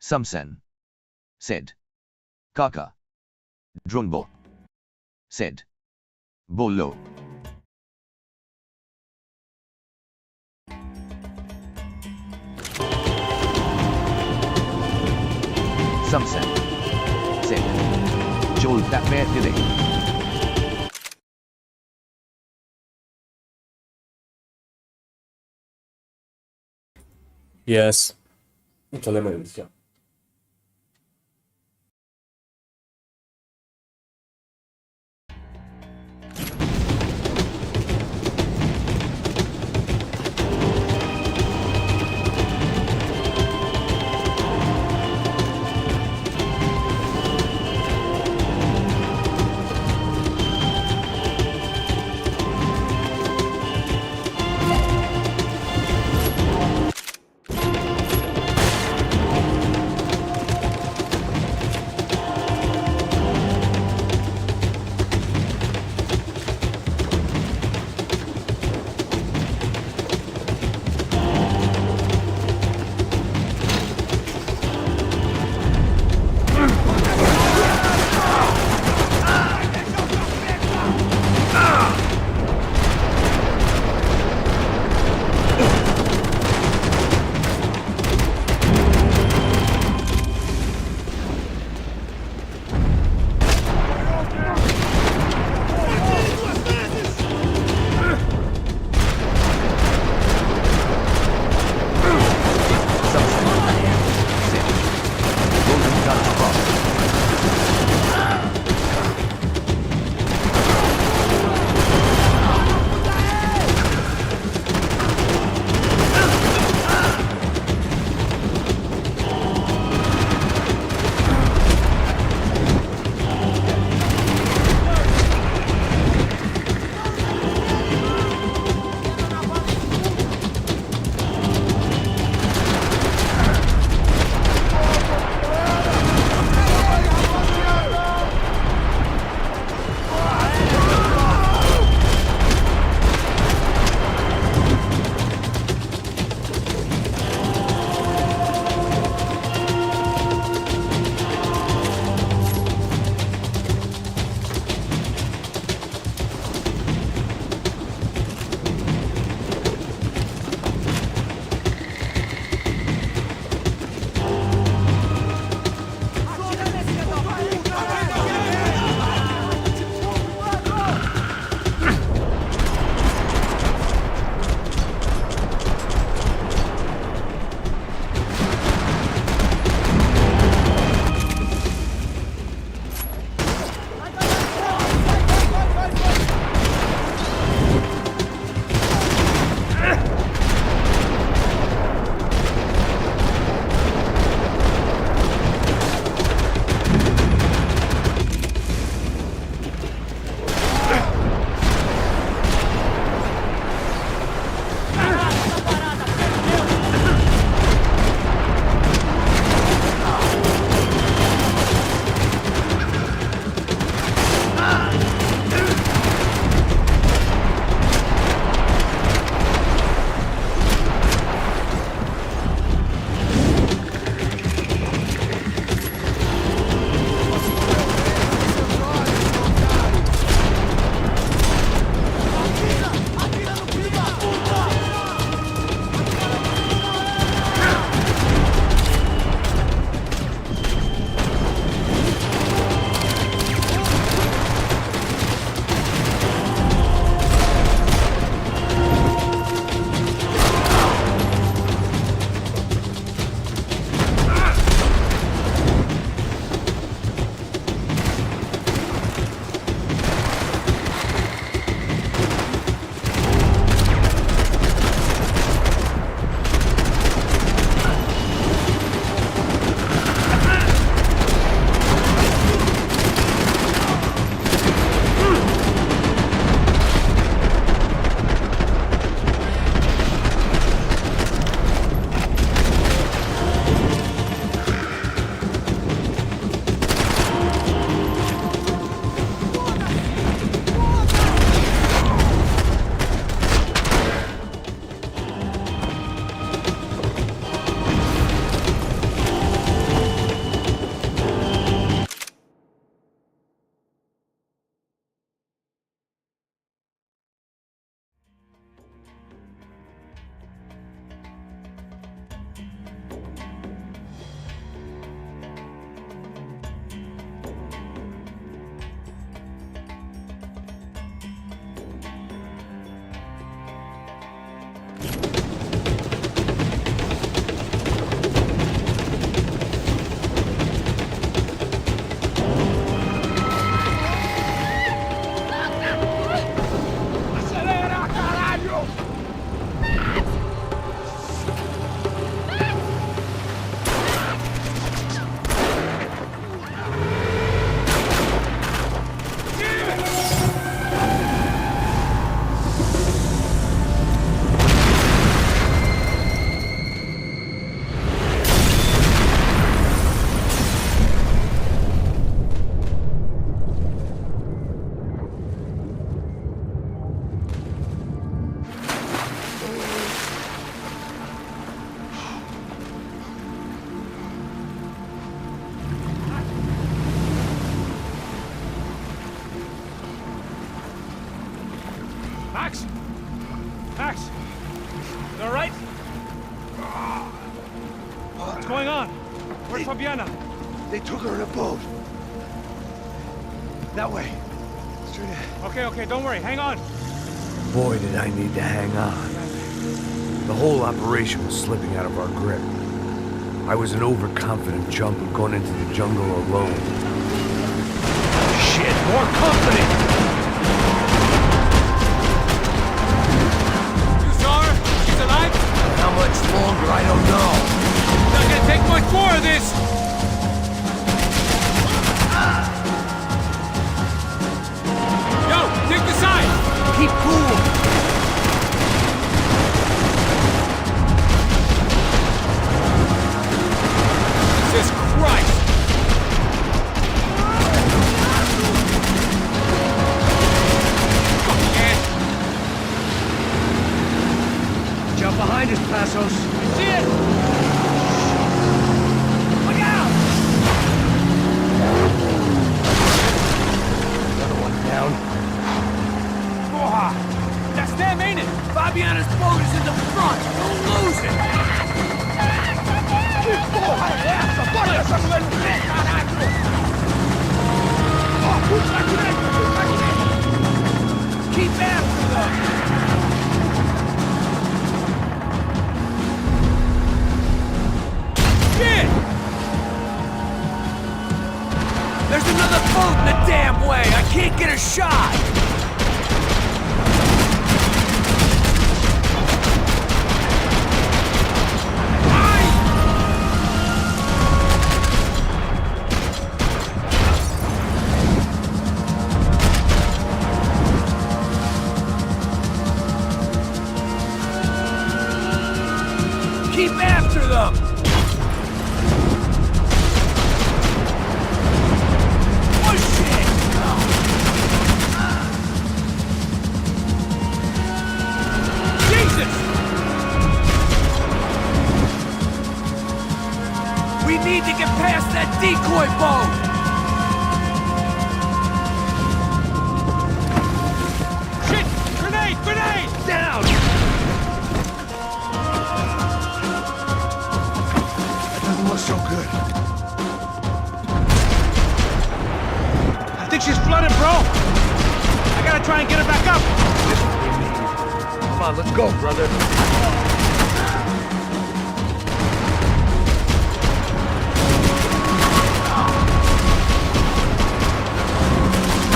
[SPEAKER 9] Samsen said. Kaka. Drumbo said. Bolo. Samsen said. Joel that man today.
[SPEAKER 10] Yes. Problema deles, já.
[SPEAKER 6] Max, you all right? What's going on? Where's Fabiana?
[SPEAKER 11] They took her in a boat. That way. Straight ahead.
[SPEAKER 6] Okay, don't worry. Hang on.
[SPEAKER 1] Boy, did I need to hang on. The whole operation was slipping out of our grip. I was an overconfident chump who'd gone into the jungle alone.
[SPEAKER 11] Shit, more company!
[SPEAKER 6] You saw her? She's alive?
[SPEAKER 1] How much longer, I don't know.
[SPEAKER 6] Not gonna take much more of this! Yo, take the side!
[SPEAKER 11] Keep cool!
[SPEAKER 6] Jesus Christ!
[SPEAKER 11] Jump behind us, Passos.
[SPEAKER 6] See it! Look out!
[SPEAKER 11] Another one down.
[SPEAKER 6] Porra! That's them, ain't it? Fabiana's boat is in the front! Don't lose it! Que porra é essa? Bora essa mulher no pé, caralho! Ó, puxa pra direita! Keep after them! Shit!
[SPEAKER 1] There's another boat in the damn way! I can't get a shot! Keep after them! Push it! Jesus! We need to get past that decoy boat!
[SPEAKER 6] Shit! Grenade! Grenade!
[SPEAKER 11] Down! Doesn't look so good.
[SPEAKER 6] I think she's flooded, bro! I gotta try and get her back up!
[SPEAKER 11] Come on, let's go, brother.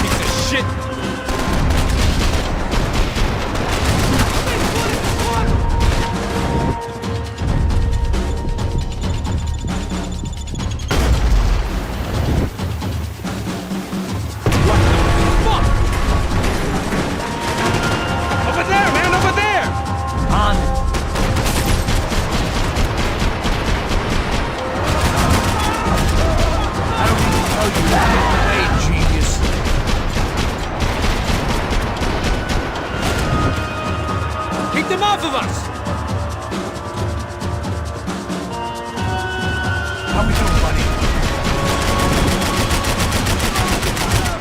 [SPEAKER 6] Piece of shit! Over there, man, over there!
[SPEAKER 1] On it! I don't need to tell you that. Hey, genius.
[SPEAKER 6] Keep them off of us!
[SPEAKER 1] How we doing, buddy?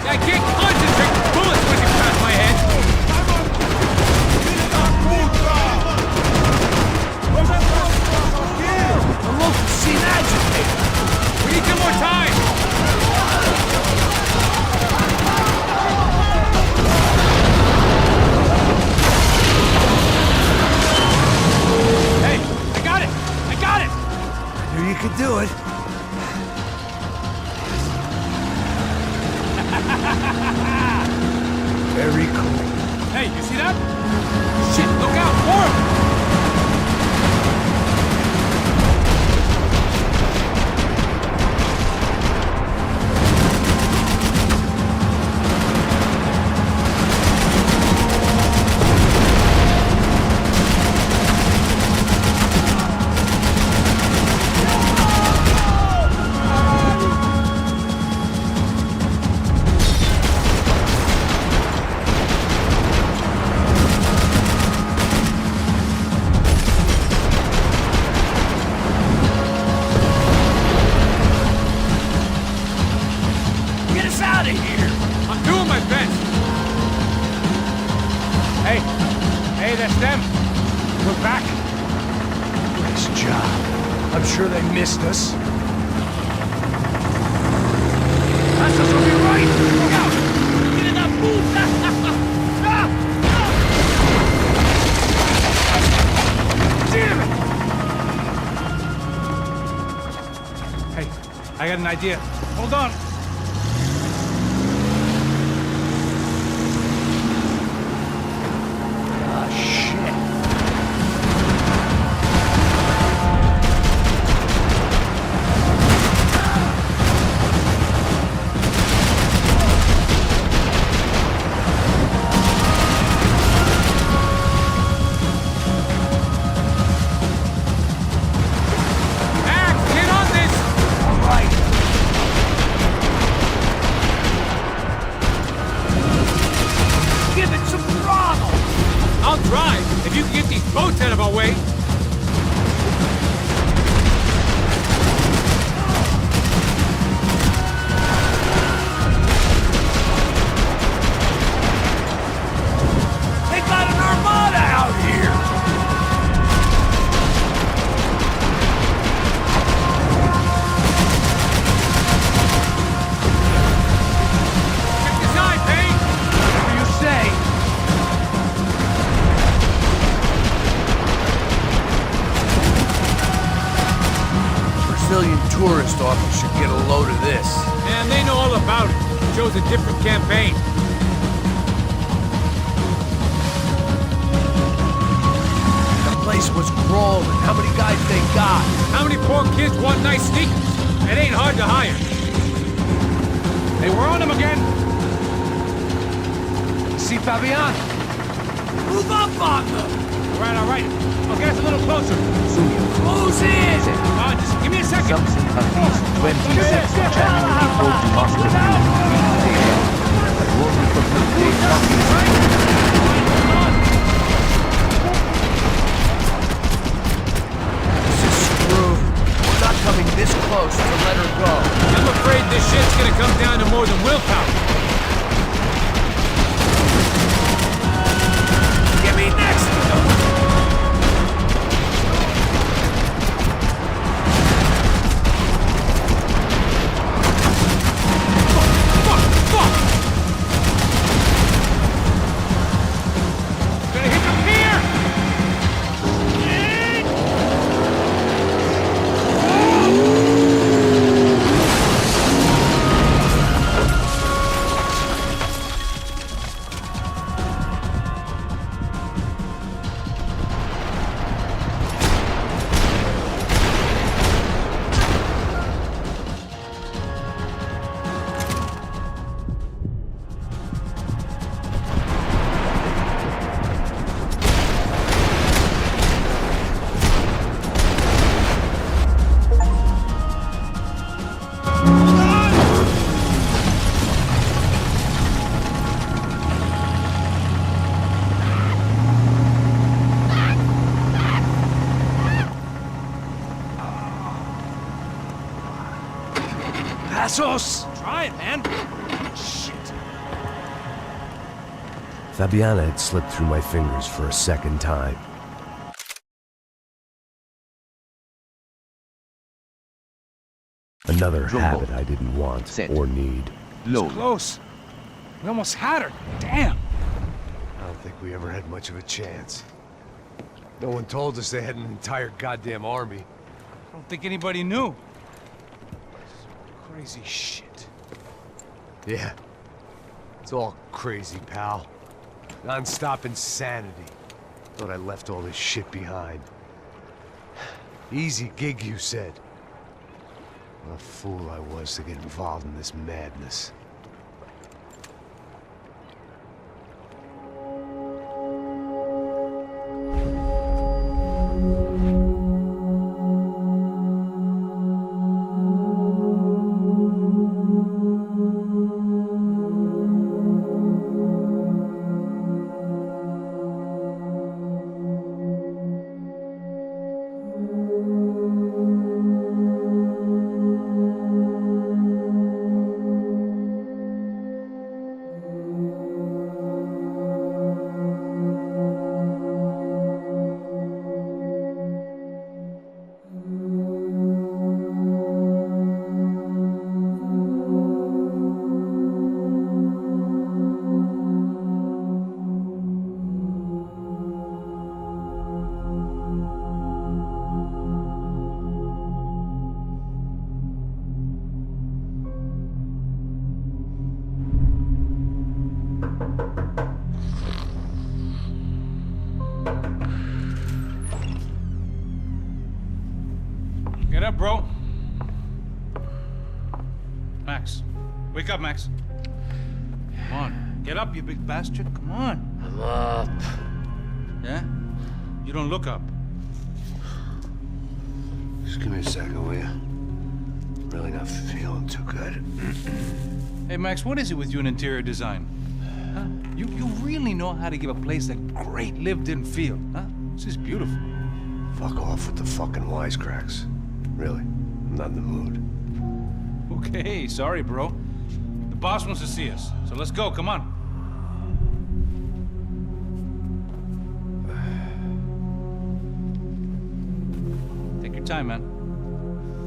[SPEAKER 6] I can't concentrate with bullets whizzing past my head!
[SPEAKER 1] The local scene agitated.
[SPEAKER 6] We need some more time! Hey, I got it! I got it!
[SPEAKER 1] Knew you could do it. Very cool.
[SPEAKER 6] Hey, you see that? Shit, look out! More of them! We're back.
[SPEAKER 11] Nice job. I'm sure they missed us.
[SPEAKER 8] That's us on your right! Look out! Get in that booth!
[SPEAKER 6] Damn it! Hey, I got an idea. Hold on.
[SPEAKER 11] Ah, shit.
[SPEAKER 6] If you can get these boats out of our way.
[SPEAKER 11] They got an armada out here!
[SPEAKER 6] Check this eye, Payne!
[SPEAKER 11] Whatever you say. Brazilian tourist office should get a load of this.
[SPEAKER 6] Man, they know all about it. Chose a different campaign.
[SPEAKER 11] The place was crawling. How many guys they got?
[SPEAKER 6] How many poor kids want nice sneakers? It ain't hard to hire. Hey, we're on them again.
[SPEAKER 11] See, Fabian? Move up on them!
[SPEAKER 6] All right. I'll get us a little closer.
[SPEAKER 11] Close in!
[SPEAKER 6] Just give me a second.
[SPEAKER 9] Something at least 26th January hold to master the Royal Republic Day
[SPEAKER 11] This is screwed. We're not coming this close to let her go.
[SPEAKER 6] I'm afraid this shit's gonna come down to more than willpower.
[SPEAKER 11] Get me next to them!
[SPEAKER 6] Passos! Try it, man. Shit.
[SPEAKER 1] Fabiana had slipped through my fingers for a second time. Another habit I didn't want or need.
[SPEAKER 6] It's close. We almost had her. Damn.
[SPEAKER 11] I don't think we ever had much of a chance. No one told us they had an entire goddamn army.
[SPEAKER 6] I don't think anybody knew. Crazy shit.
[SPEAKER 11] Yeah. It's all crazy, pal. Non-stop insanity. Thought I left all this shit behind. Easy gig, you said. What a fool I was to get involved in this madness.
[SPEAKER 6] up, bro. Max. Wake up, Max. Come on. Get up, you big bastard. Come on.
[SPEAKER 11] I'm up.
[SPEAKER 6] Yeah? You don't look up.
[SPEAKER 11] Just give me a second, will you? Really not feeling too good.
[SPEAKER 6] Hey, Max, what is it with you in interior design? Huh? You really know how to give a place a great lived-in feel, huh? This is beautiful.
[SPEAKER 11] Fuck off with the fucking wisecracks. Really, I'm not in the mood.
[SPEAKER 6] Okay, sorry, bro. The boss wants to see us, so let's go, come on. Take your time, man.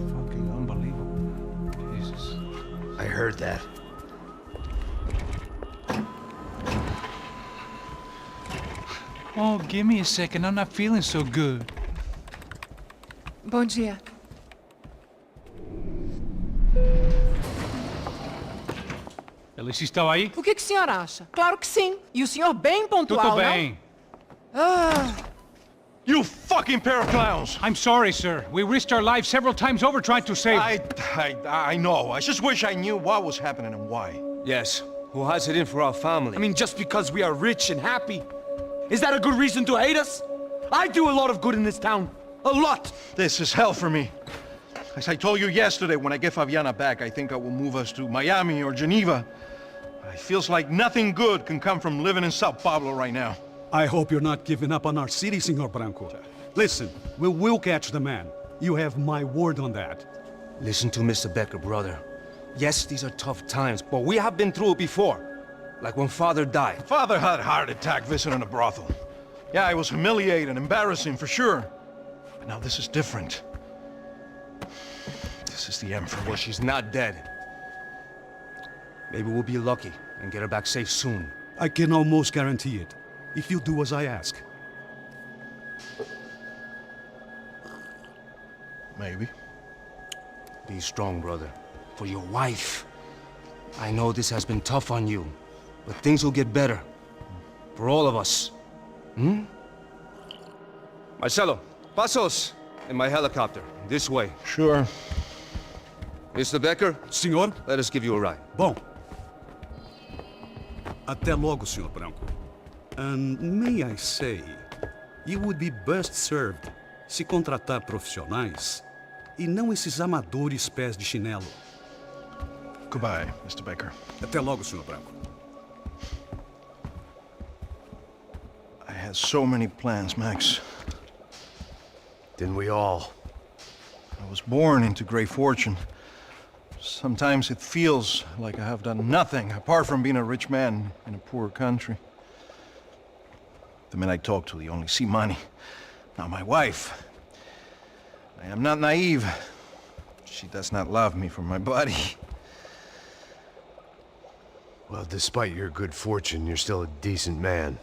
[SPEAKER 6] Fucking unbelievable. Jesus.
[SPEAKER 11] I heard that.
[SPEAKER 6] Oh, give me a second. I'm not feeling so good.
[SPEAKER 7] Bom dia.
[SPEAKER 6] Alice estava aí?
[SPEAKER 7] O que o senhor acha? Claro que sim. E o senhor bem pontual,
[SPEAKER 6] Tudo bem.
[SPEAKER 16] You fucking pair of clowns!
[SPEAKER 6] I'm sorry, sir. We risked our lives several times over trying to save...
[SPEAKER 16] I know. I just wish I knew what was happening and why.
[SPEAKER 2] Yes. Who has it in for our family? I mean, just because we are rich and happy? Is that a good reason to hate us? I do a lot of good in this town. A lot!
[SPEAKER 16] This is hell for me. As I told you yesterday, when I get Fabiana back, I think I will move us to Miami or Geneva. It feels like nothing good can come from living in São Paulo right now.
[SPEAKER 3] I hope you're not giving up on our city, Senor Branco. Listen, we will catch the man. You have my word on that.
[SPEAKER 2] Listen to Mr. Becker, brother. Yes, these are tough times, but we have been through it before. Like when Father died.
[SPEAKER 16] Father had a heart attack visiting a brothel. Yeah, it was humiliating, embarrassing, for sure. But now this is different. This is the Emperor.
[SPEAKER 2] Well, she's not dead. Maybe we'll be lucky and get her back safe soon.
[SPEAKER 3] I can almost guarantee it, if you do as I ask.
[SPEAKER 16] Maybe.
[SPEAKER 2] Be strong, brother. For your wife. I know this has been tough on you, but things will get better. For all of us. Hmm? Marcelo, pasos in my helicopter. This way.
[SPEAKER 16] Sure.
[SPEAKER 2] Mr. Becker?
[SPEAKER 3] Senhor?
[SPEAKER 2] Let us give you a ride.
[SPEAKER 3] Bom. Até logo, Senhor Branco. And may I say, you would be best served se contratar profissionais e não esses amadores pés de chinelo.
[SPEAKER 16] Goodbye, Mr. Becker.
[SPEAKER 3] Até logo, Senhor Branco.
[SPEAKER 16] I had so many plans, Max.
[SPEAKER 11] Didn't we all?
[SPEAKER 16] I was born into great fortune. Sometimes it feels like I have done nothing apart from being a rich man in a poor country. The men I talk to, they only see money. Now my wife, I am not naive. She does not love me for my body.
[SPEAKER 11] Well, despite your good fortune, you're still a decent man.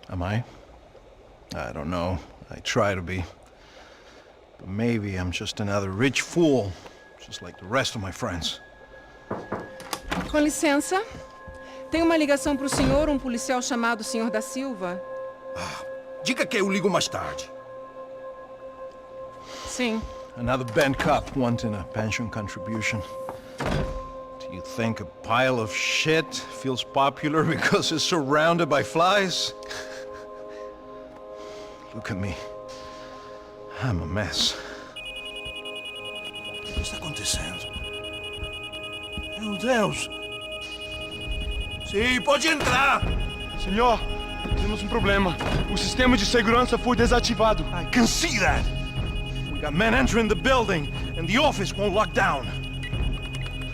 [SPEAKER 16] Am I? I don't know. I try to be. But maybe I'm just another rich fool, just like the rest of my friends.
[SPEAKER 17] Com licença. Tem uma ligação pro senhor, um policial chamado Senhor da Silva.
[SPEAKER 12] Diga que eu ligo mais tarde.
[SPEAKER 17] Sim.
[SPEAKER 16] Another bent cop wanting a pension contribution. Do you think a pile of shit feels popular because it's surrounded by flies? Look at me. I'm a mess.
[SPEAKER 12] O que está acontecendo? Meu Deus! Sim, pode entrar!
[SPEAKER 16] Senhor, temos um problema. O sistema de segurança foi desativado. I can see that! We got men entering the building, and the office won't lock down.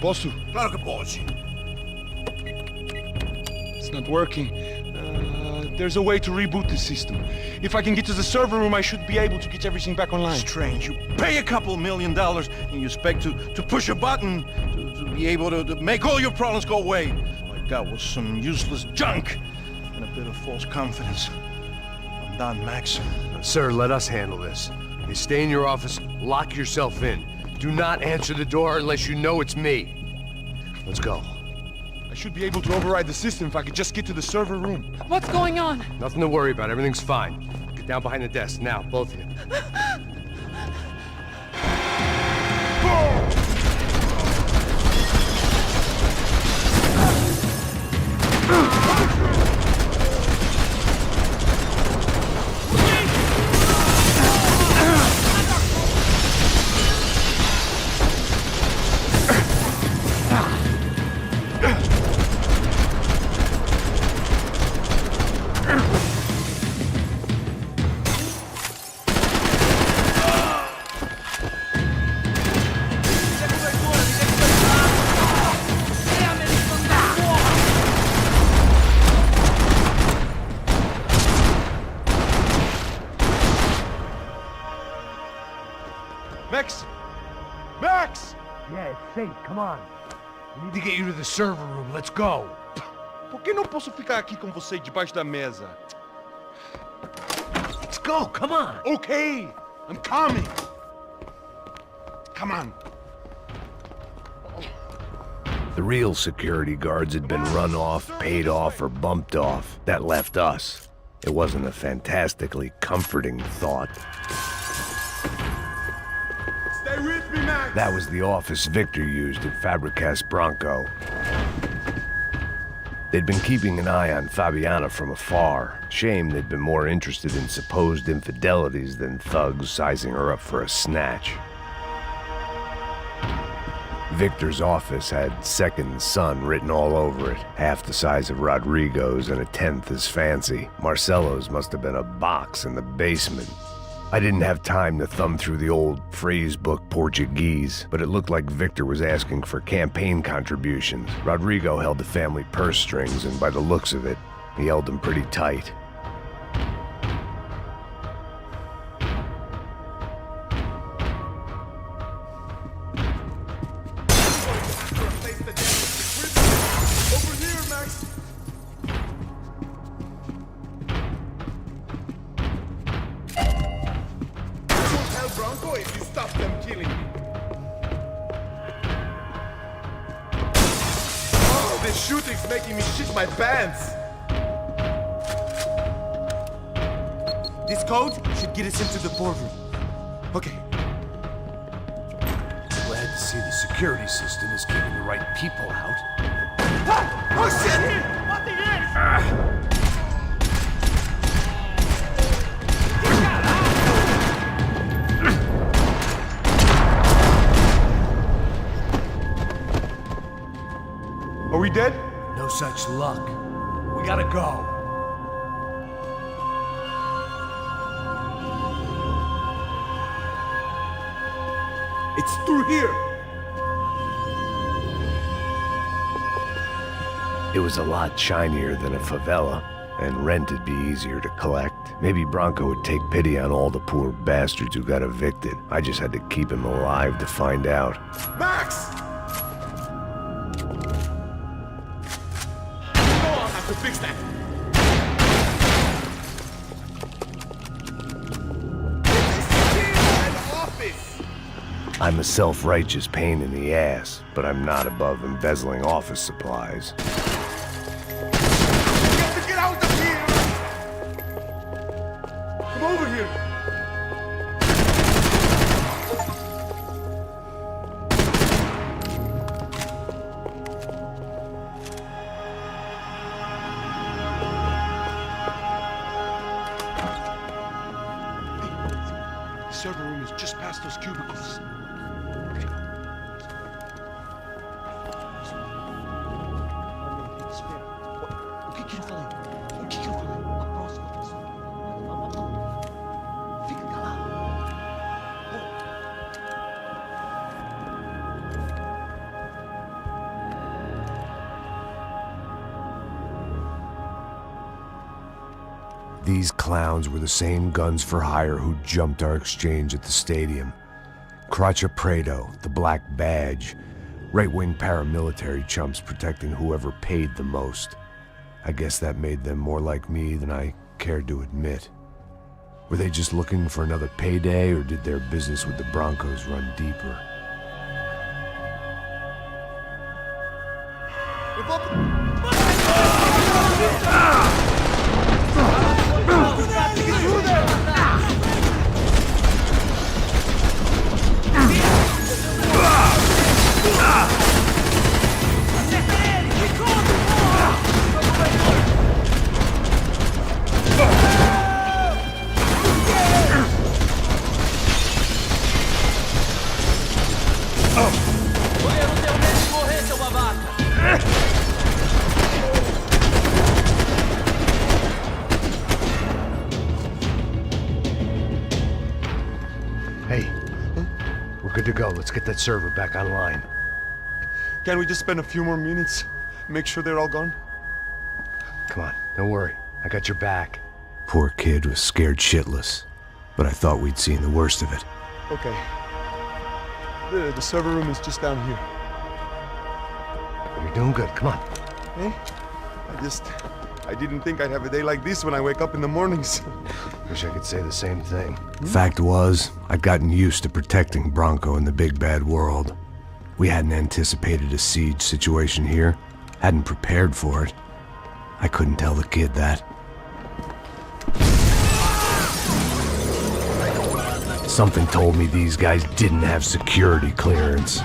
[SPEAKER 12] Posso? Claro que pode.
[SPEAKER 16] It's not working. There's a way to reboot the system. If I can get to the server room, I should be able to get everything back online. Strange. You pay a couple $1 million, and you expect to push a button to be able to make all your problems go away. All I got was some useless junk and a bit of false confidence. I'm done, Max.
[SPEAKER 11] Sir, let us handle this. You stay in your office, lock yourself in. Do not answer the door unless you know it's me. Let's go.
[SPEAKER 16] I should be able to override the system if I could just get to the server room.
[SPEAKER 17] What's going on?
[SPEAKER 11] Nothing to worry about. Everything's fine. Get down behind the desk. Now, both of you.
[SPEAKER 16] Max? Max!
[SPEAKER 11] Yeah, it's safe. Come on. We need to get you to the server room. Let's go.
[SPEAKER 16] Por que não posso ficar aqui com você debaixo da mesa?
[SPEAKER 11] Let's go. Come on.
[SPEAKER 16] Okay, I'm coming. Come on.
[SPEAKER 1] The real security guards had been run off, paid off, or bumped off. That left us. It wasn't a fantastically comforting thought.
[SPEAKER 16] Stay with me, Max!
[SPEAKER 1] That was the office Victor used at Fabricas Branco. They'd been keeping an eye on Fabiana from afar. Shame they'd been more interested in supposed infidelities than thugs sizing her up for a snatch. Victor's office had second son written all over it, half the size of Rodrigo's and a tenth as fancy. Marcelo's must have been a box in the basement. I didn't have time to thumb through the old phrase book Portuguese, but it looked like Victor was asking for campaign contributions. Rodrigo held the family purse strings, and by the looks of it, he held them pretty tight.
[SPEAKER 16] Shooting's making me shit my pants! This code should get us into the boardroom. Okay.
[SPEAKER 1] Glad to see the security system is keeping the right people out.
[SPEAKER 16] Ah! Oh shit! What the hell? Are we dead?
[SPEAKER 1] No such luck. We gotta go.
[SPEAKER 16] It's through here.
[SPEAKER 1] It was a lot shinier than a favela, and rent'd be easier to collect. Maybe Branco would take pity on all the poor bastards who got evicted. I just had to keep him alive to find out.
[SPEAKER 16] Max! To fix that.
[SPEAKER 1] I'm a self-righteous pain in the ass, but I'm not above embezzling office supplies.
[SPEAKER 16] We have to get out of here! Come over here! The server room is just past those cubicles.
[SPEAKER 1] These clowns were the same guns for hire who jumped our exchange at the stadium. Craccia Prado, the Black Badge, right-wing paramilitary chumps protecting whoever paid the most. I guess that made them more like me than I cared to admit. Were they just looking for another payday, or did their business with the Broncos run deeper?
[SPEAKER 11] Good to go. Let's get that server back online.
[SPEAKER 16] Can we just spend a few more minutes? Make sure they're all gone?
[SPEAKER 11] Come on, don't worry. I got your back.
[SPEAKER 1] Poor kid was scared shitless, but I thought we'd seen the worst of it.
[SPEAKER 16] Okay. The server room is just down here.
[SPEAKER 11] You're doing good. Come on.
[SPEAKER 16] Hey? I didn't think I'd have a day like this when I wake up in the mornings.
[SPEAKER 11] Wish I could say the same thing.
[SPEAKER 1] Fact was, I'd gotten used to protecting Branco in the big bad world. We hadn't anticipated a siege situation here, hadn't prepared for it. I couldn't tell the kid that. Something told me these guys didn't have security clearance.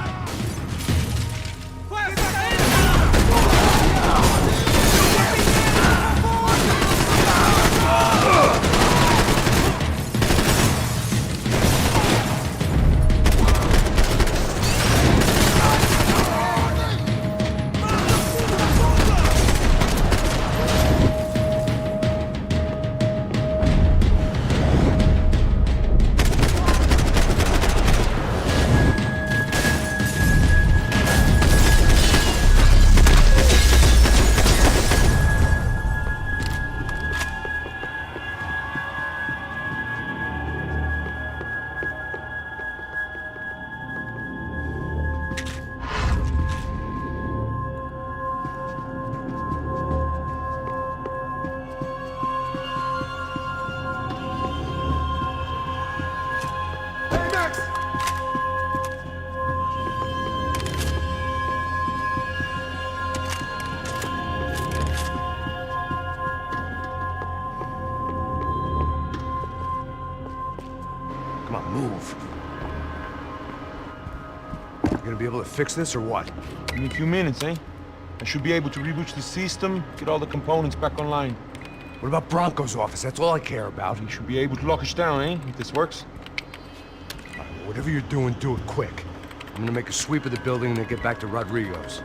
[SPEAKER 11] Come on, move. You gonna be able to fix this or what?
[SPEAKER 16] In a few minutes, eh? I should be able to reboot the system, get all the components back online.
[SPEAKER 11] What about Branco's office? That's all I care about.
[SPEAKER 16] You should be able to lock us down, eh? If this works.
[SPEAKER 11] Whatever you're doing, do it quick. I'm gonna make a sweep of the building and then get back to Rodrigo's.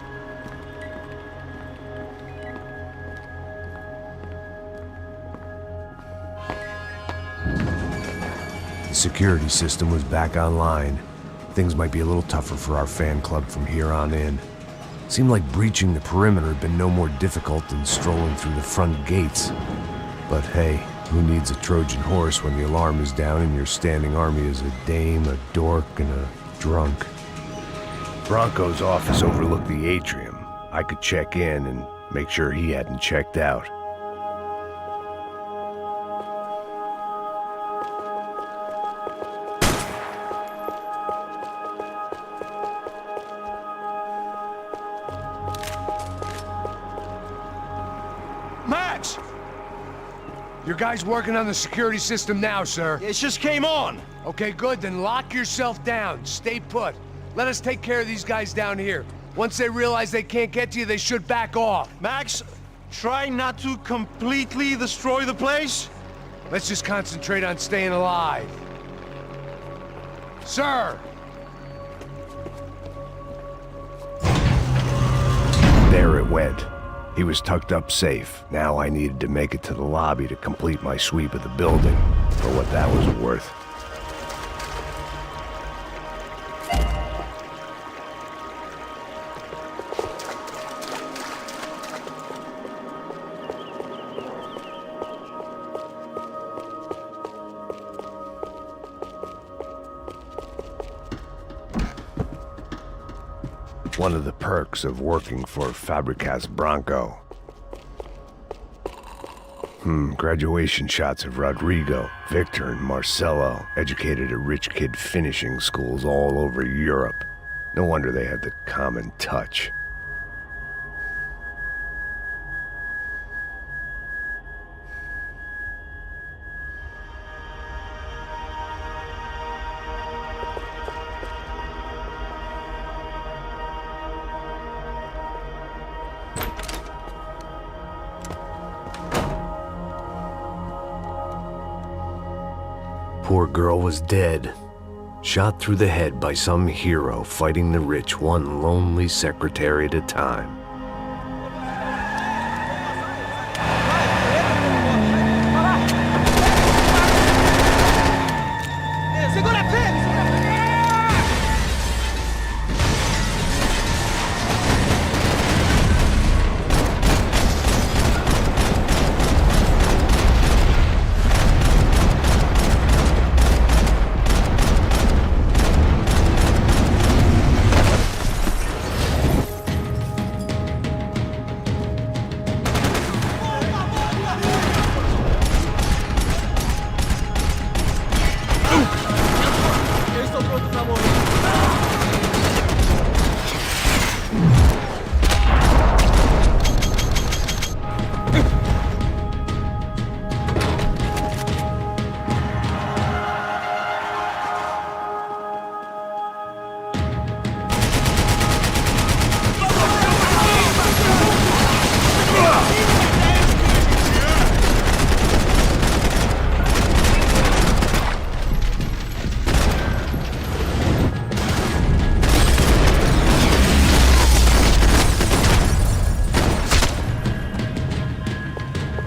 [SPEAKER 1] The security system was back online. Things might be a little tougher for our fan club from here on in. Seemed like breaching the perimeter had been no more difficult than strolling through the front gates. But hey, who needs a Trojan horse when the alarm is down and your standing army is a dame, a dork, and a drunk? Branco's office overlooked the atrium. I could check in and make sure he hadn't checked out.
[SPEAKER 16] Max!
[SPEAKER 11] Your guy's working on the security system now, sir.
[SPEAKER 16] It just came on!
[SPEAKER 11] Okay, good, then lock yourself down. Stay put. Let us take care of these guys down here. Once they realize they can't get to you, they should back off.
[SPEAKER 16] Max, try not to completely destroy the place.
[SPEAKER 11] Let's just concentrate on staying alive. Sir!
[SPEAKER 1] There it went. He was tucked up safe. Now I needed to make it to the lobby to complete my sweep of the building, for what that was worth. One of the perks of working for Fabricas Branco. Graduation shots of Rodrigo, Victor, and Marcelo, educated at rich kid finishing schools all over Europe. No wonder they had the common touch. Poor girl was dead, shot through the head by some hero fighting the rich one lonely secretary at a time.
[SPEAKER 2] tô pronto pra morrer.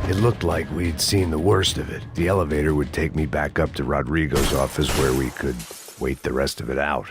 [SPEAKER 1] It looked like we'd seen the worst of it. The elevator would take me back up to Rodrigo's office where we could wait the rest of it out.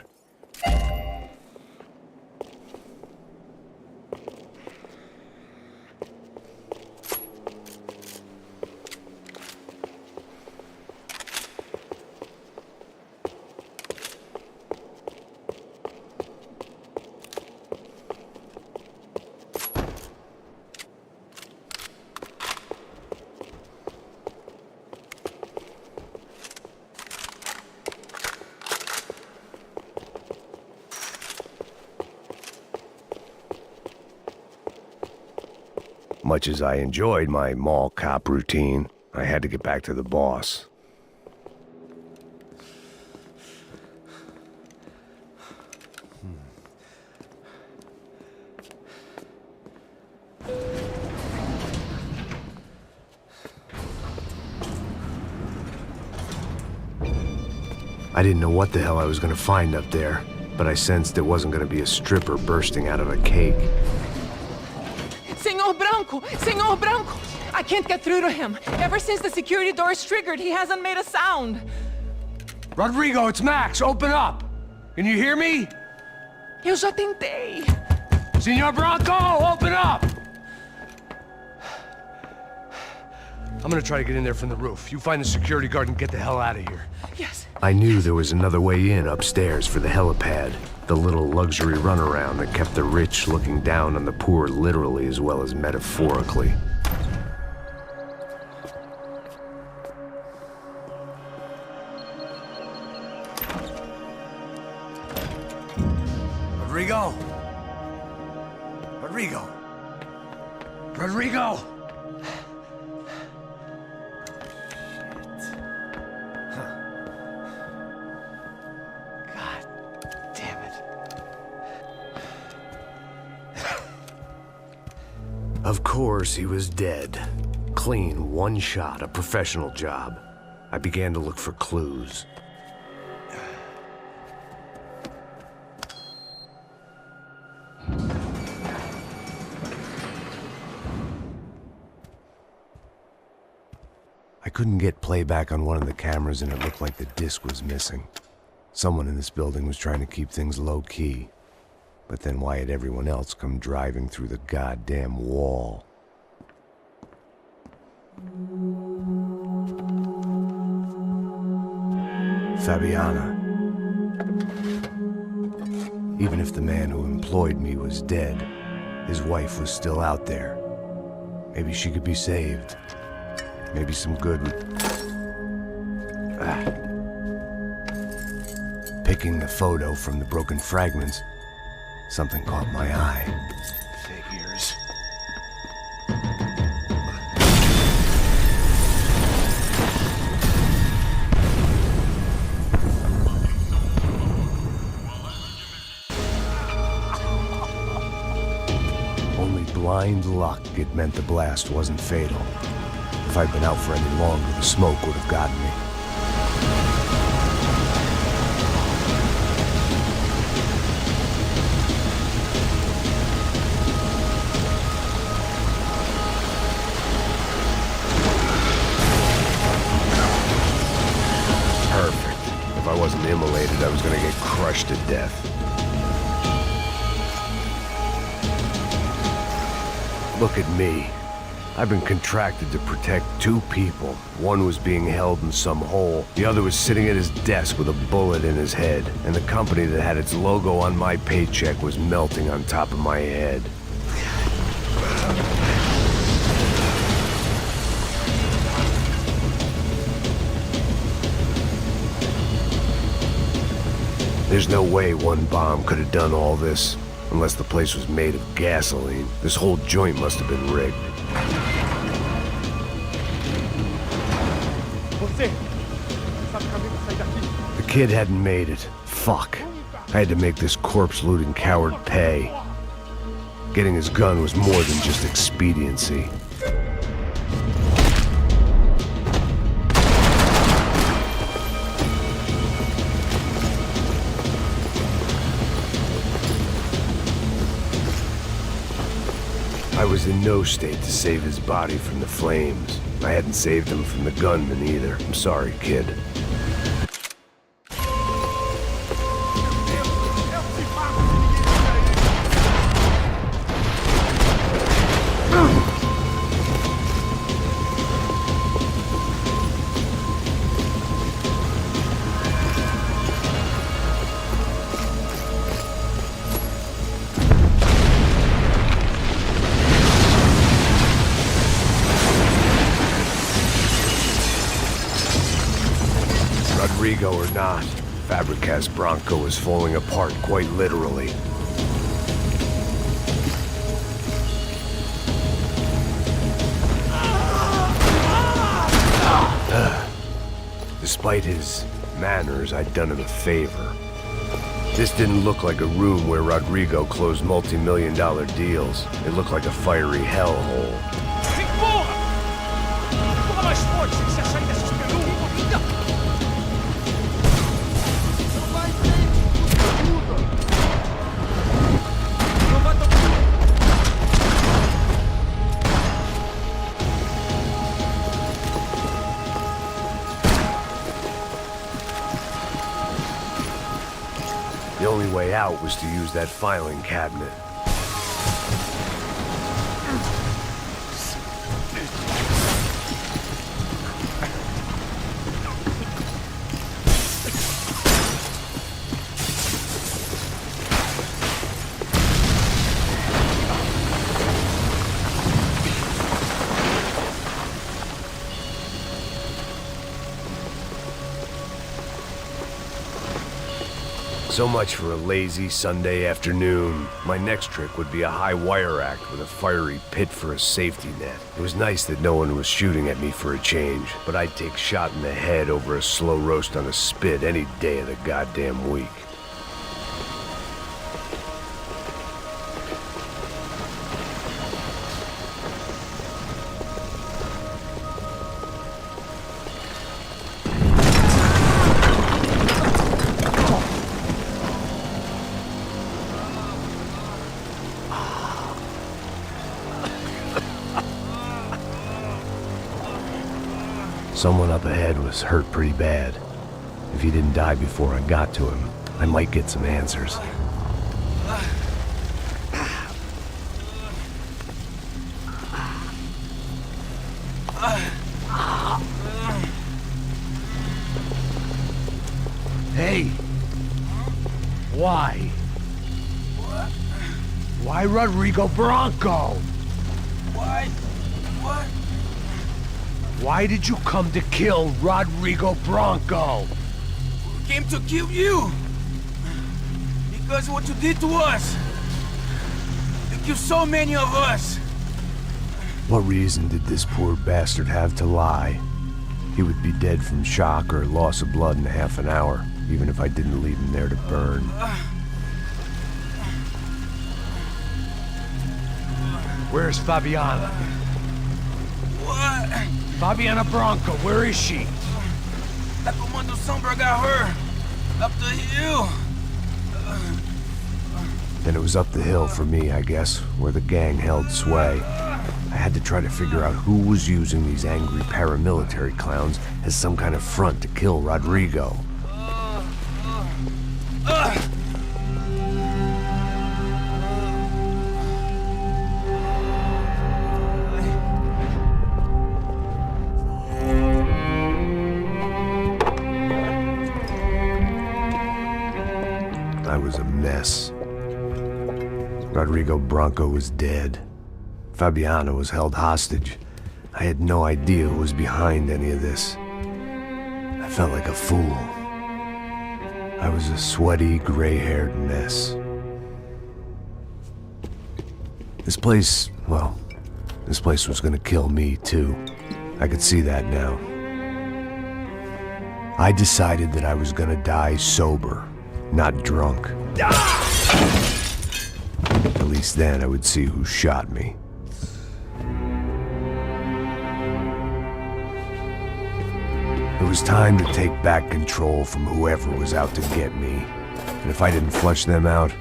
[SPEAKER 1] Much as I enjoyed my mall cop routine, I had to get back to the boss. I didn't know what the hell I was going to find up there, but I sensed it wasn't going to be a stripper bursting out of a cake.
[SPEAKER 17] Senor Branco! Senor Branco! I can't get through to him. Ever since the security door is triggered, he hasn't made a sound.
[SPEAKER 11] Rodrigo, it's Max. Open up. Can you hear me?
[SPEAKER 17] Eu já tentei.
[SPEAKER 11] Senor Branco, open up! I'm gonna try to get in there from the roof. You find the security guard and get the hell out of here.
[SPEAKER 17] Yes.
[SPEAKER 1] I knew there was another way in upstairs for the helipad. The little luxury runaround that kept the rich looking down on the poor literally as well as metaphorically.
[SPEAKER 11] Rodrigo! Rodrigo! Rodrigo!
[SPEAKER 1] Of course, he was dead. Clean, one shot, a professional job. I began to look for clues. I couldn't get playback on one of the cameras and it looked like the disc was missing. Someone in this building was trying to keep things low-key. But then why had everyone else come driving through the goddamn wall? Fabiana. Even if the man who employed me was dead, his wife was still out there. Maybe she could be saved. Maybe some good would... Picking the photo from the broken fragments, something caught my eye. Figures. Only blind luck it meant the blast wasn't fatal. If I'd been out for any longer, the smoke would have gotten me. If I wasn't immolated, I was gonna get crushed to death. Look at me. I've been contracted to protect two people. One was being held in some hole. The other was sitting at his desk with a bullet in his head. And the company that had its logo on my paycheck was melting on top of my head. There's no way one bomb could have done all this, unless the place was made of gasoline. This whole joint must have been rigged. The kid hadn't made it. Fuck. I had to make this corpse-looting coward pay. Getting his gun was more than just expediency. I was in no state to save his body from the flames. I hadn't saved him from the gunman either. I'm sorry, kid. Rodrigo or not, Fabricas Branco is falling apart quite literally. Despite his manners, I'd done him a favor. This didn't look like a room where Rodrigo closed multi-million-dollar deals. It looked like a fiery hellhole. The only way out was to use that filing cabinet. So much for a lazy Sunday afternoon. My next trick would be a high wire act with a fiery pit for a safety net. It was nice that no one was shooting at me for a change, but I'd take shot in the head over a slow roast on a spit any day of the goddamn week. Someone up ahead was hurt pretty bad. If he didn't die before I got to him, I might get some answers.
[SPEAKER 11] Hey! Why?
[SPEAKER 8] What?
[SPEAKER 11] Why Rodrigo Branco?
[SPEAKER 8] Why? What?
[SPEAKER 11] Why did you come to kill Rodrigo Branco?
[SPEAKER 8] We came to kill you. Because of what you did to us. You killed so many of us.
[SPEAKER 1] What reason did this poor bastard have to lie? He would be dead from shock or loss of blood in half an hour, even if I didn't leave him there to burn.
[SPEAKER 11] Where's Fabiana?
[SPEAKER 8] What?
[SPEAKER 11] Fabiana Branco, where is she?
[SPEAKER 8] That Comando Sombra got her. Up the hill.
[SPEAKER 1] Then it was up the hill for me, I guess, where the gang held sway. I had to try to figure out who was using these angry paramilitary clowns as some kind of front to kill Rodrigo. I was a mess. Rodrigo Branco was dead. Fabiana was held hostage. I had no idea who was behind any of this. I felt like a fool. I was a sweaty, gray-haired mess. This place was gonna kill me too. I could see that now. I decided that I was gonna die sober, not drunk. At least then I would see who shot me. It was time to take back control from whoever was out to get me. And if I didn't flush them out,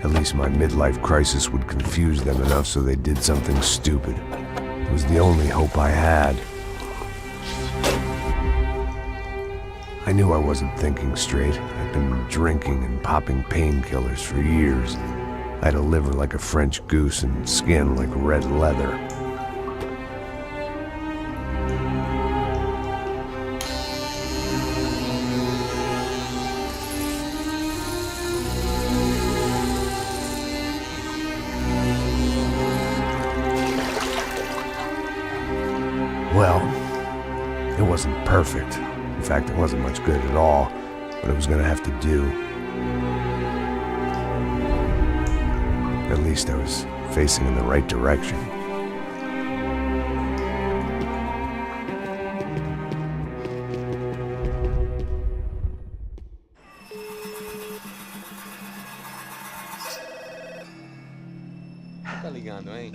[SPEAKER 1] at least my midlife crisis would confuse them enough so they did something stupid. It was the only hope I had. I knew I wasn't thinking straight. I'd been drinking and popping painkillers for years. I had a liver like a French goose and skin like red leather. Well, it wasn't perfect. In fact, it wasn't much good at all, but it was gonna have to do. At least I was facing in the right direction.
[SPEAKER 16] Tá ligando, hein?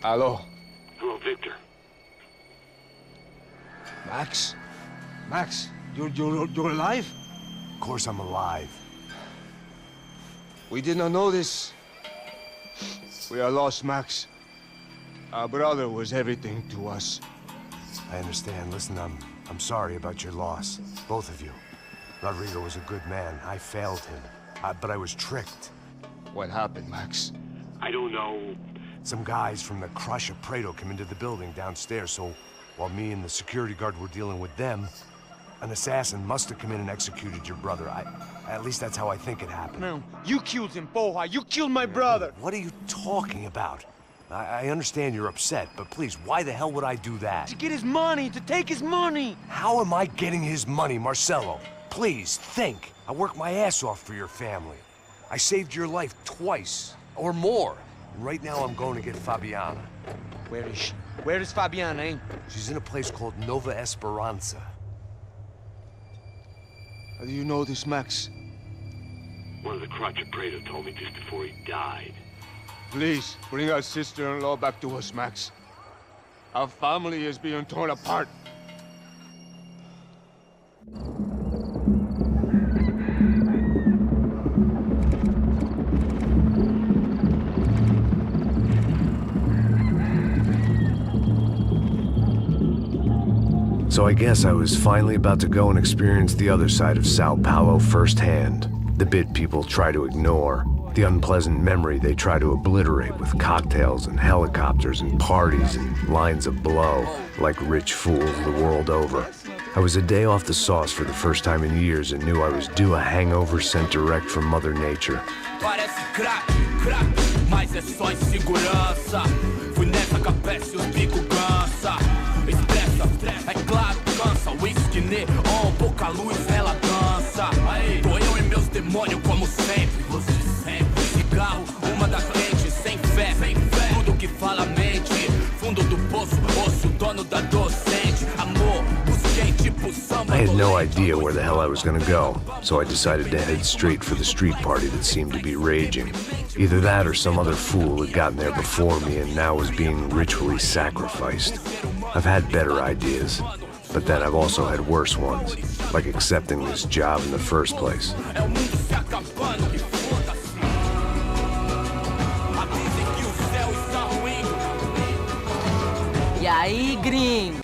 [SPEAKER 16] Alô?
[SPEAKER 4] Hello, Victor.
[SPEAKER 16] Max? Max, you're alive?
[SPEAKER 1] Of course I'm alive.
[SPEAKER 16] We did not know this. We are lost, Max. Our brother was everything to us.
[SPEAKER 1] I understand. Listen, I'm sorry about your loss. Both of you. Rodrigo was a good man. I failed him. But I was tricked.
[SPEAKER 16] What happened, Max?
[SPEAKER 4] I don't know.
[SPEAKER 1] Some guys from the Crush of Prado came into the building downstairs, so while me and the security guard were dealing with them, an assassin must have come in and executed your brother. At least that's how I think it happened.
[SPEAKER 12] No, you killed him, Porra. You killed my brother.
[SPEAKER 1] What are you talking about? I understand you're upset, but please, why the hell would I do that?
[SPEAKER 12] To get his money, to take his money.
[SPEAKER 1] How am I getting his money, Marcelo? Please, think. I worked my ass off for your family. I saved your life twice, or more. And right now I'm going to get Fabiana.
[SPEAKER 12] Where is she? Where is Fabiana, eh?
[SPEAKER 1] She's in a place called Nova Esperanza.
[SPEAKER 16] How do you know this, Max?
[SPEAKER 4] One of the Crotch of Prado told me just before he died.
[SPEAKER 16] Please, bring our sister-in-law back to us, Max. Our family is being torn apart.
[SPEAKER 1] So I guess I was finally about to go and experience the other side of Sao Paulo firsthand. The bit people try to ignore. The unpleasant memory they try to obliterate with cocktails and helicopters and parties and lines of blow, like rich fools the world over. I was a day off the sauce for the first time in years and knew I was due a hangover sent direct from Mother Nature.
[SPEAKER 8] Parece crack, mas é só insegurança. Fui nessa capeste, os bico cansa. Expressa, é claro, cansa. Whisky, neon, pouca luz, ela dança. Tô eu e meus demônios como sempre. Você sempre. Cigarro, uma da frente, sem fé. Tudo que fala mente. Fundo do poço, osso, dono da docente. Amor, busquei tipo samba.
[SPEAKER 1] I had no idea where the hell I was gonna go, so I decided to head straight for the street party that seemed to be raging. Either that or some other fool had gotten there before me and now was being ritually sacrificed. I've had better ideas, but then I've also had worse ones, like accepting this job in the first place.
[SPEAKER 5] E aí, gringo?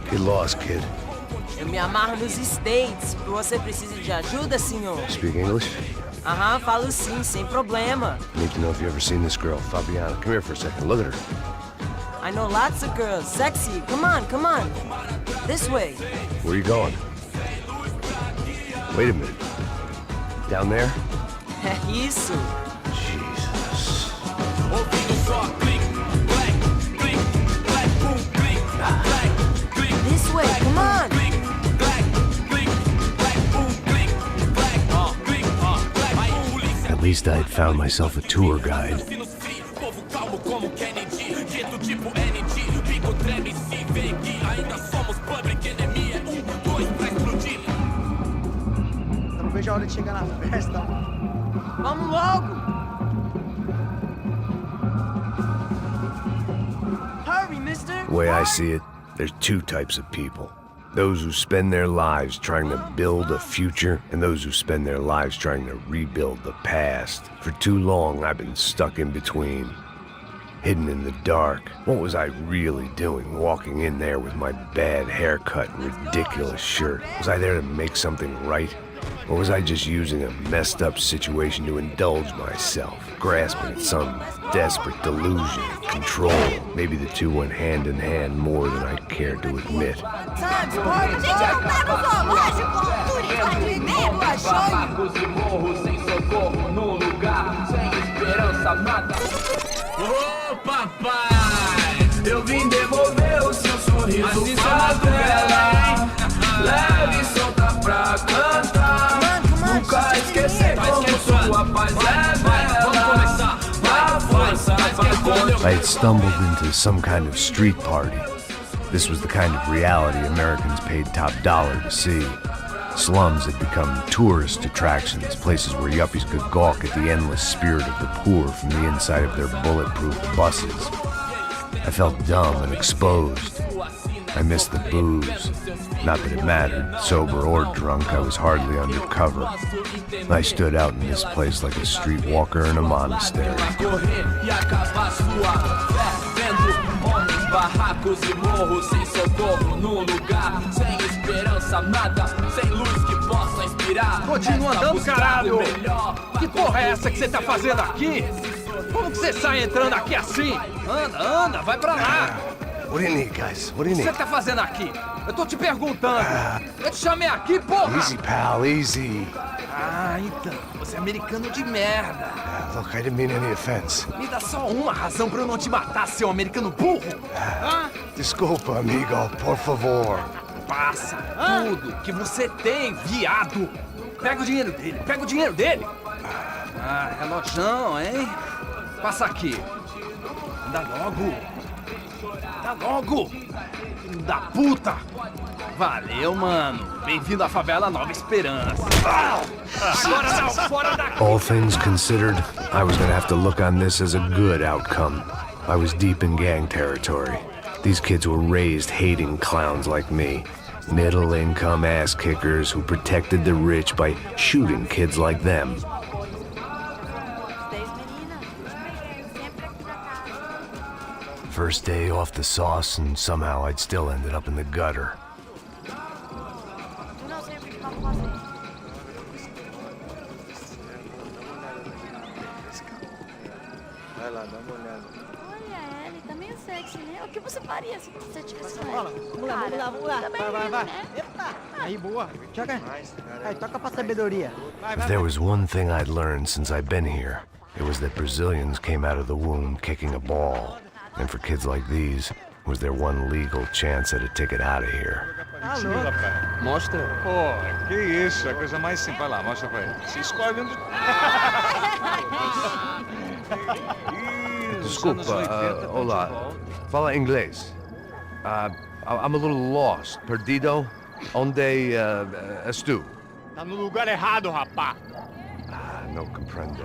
[SPEAKER 18] Get lost, kid.
[SPEAKER 5] Eu me amarro nos States. Você precisa de ajuda, senhor?
[SPEAKER 18] Speak English?
[SPEAKER 5] Aham, falo sim, sem problema.
[SPEAKER 18] Need to know if you've ever seen this girl, Fabiana. Come here for a second. Look at her.
[SPEAKER 5] I know lots of girls. Sexy. Come on, come on. This way.
[SPEAKER 18] Where are you going? Wait a minute. Down there?
[SPEAKER 5] Isso.
[SPEAKER 18] Jesus.
[SPEAKER 5] This way, come on.
[SPEAKER 1] At least I had found myself a tour guide.
[SPEAKER 2] Eu não vejo a hora de chegar na festa.
[SPEAKER 5] Vamos logo. Hurry, mister.
[SPEAKER 1] The way I see it, there's two types of people. Those who spend their lives trying to build a future, and those who spend their lives trying to rebuild the past. For too long, I've been stuck in between. Hidden in the dark. What was I really doing walking in there with my bad haircut and ridiculous shirt? Was I there to make something right? Or was I just using a messed up situation to indulge myself, grasping at some desperate delusion of control? Maybe the two went hand in hand more than I cared to admit.
[SPEAKER 8] Ô papai, eu vim devolver o seu sorriso pra tela. Leve e solta pra cantar. Nunca esquecer como sua paz é bela. A força pra
[SPEAKER 1] I had stumbled into some kind of street party. This was the kind of reality Americans paid top dollar to see. Slums had become tourist attractions, places where yuppies could gawk at the endless spirit of the poor from the inside of their bulletproof buses. I felt dumb and exposed. I missed the booze. Not that it mattered. Sober or drunk, I was hardly undercover. I stood out in this place like a streetwalker in a monastery.
[SPEAKER 8] barracos e morros sem socorro num lugar sem esperança, nada, sem luz que possa inspirar.
[SPEAKER 11] Continua andando, caralho! Que porra é essa que você tá fazendo aqui? Como que você sai entrando aqui assim? Anda, vai pra lá!
[SPEAKER 18] What do you need, guys? What do you
[SPEAKER 11] O que
[SPEAKER 18] need?
[SPEAKER 11] você tá fazendo aqui? Eu tô te perguntando. Eu te chamei aqui, porra!
[SPEAKER 18] Easy, pal, easy.
[SPEAKER 11] Ah, então, você é americano de merda.
[SPEAKER 18] Look, I didn't mean any offense.
[SPEAKER 11] Me dá só uma razão pra eu não te matar, seu americano burro.
[SPEAKER 18] Desculpa, amigo, por favor.
[SPEAKER 11] Passa tudo que você tem, viado. Pega o dinheiro dele, Ah, relojão, hein? Passa aqui. Anda logo. Filho da puta. Valeu, mano. Bem-vindo à favela Nova Esperança. Agora não, fora daqui.
[SPEAKER 1] All things considered, I was gonna have to look on this as a good outcome. I was deep in gang territory. These kids were raised hating clowns like me. Middle-income ass-kickers who protected the rich by shooting kids like them. First day off the sauce, and somehow I'd still ended up in the gutter.
[SPEAKER 2] Vai lá, dá uma olhada.
[SPEAKER 19] Olha, ele tá meio sexy, né? O que você faria se você tivesse com
[SPEAKER 2] Bola,
[SPEAKER 19] ele?
[SPEAKER 2] vamos lá. Vai.
[SPEAKER 19] Né?
[SPEAKER 2] Eita! Aí, boa. Joga. Aí, toca pra sabedoria.
[SPEAKER 1] If there was one thing I'd learned since I'd been here, it was that Brazilians came out of the womb kicking a ball. And for kids like these, was their one legal chance at a ticket out of here.
[SPEAKER 16] Mostra. Pô, que isso, é a coisa mais simples. Vai lá, mostra pra ele. Se escolhe onde...
[SPEAKER 18] Desculpa, olá. Fala inglês. I'm a little lost. Perdido? Onde estou?
[SPEAKER 2] Tá no lugar errado, rapá.
[SPEAKER 18] No comprende.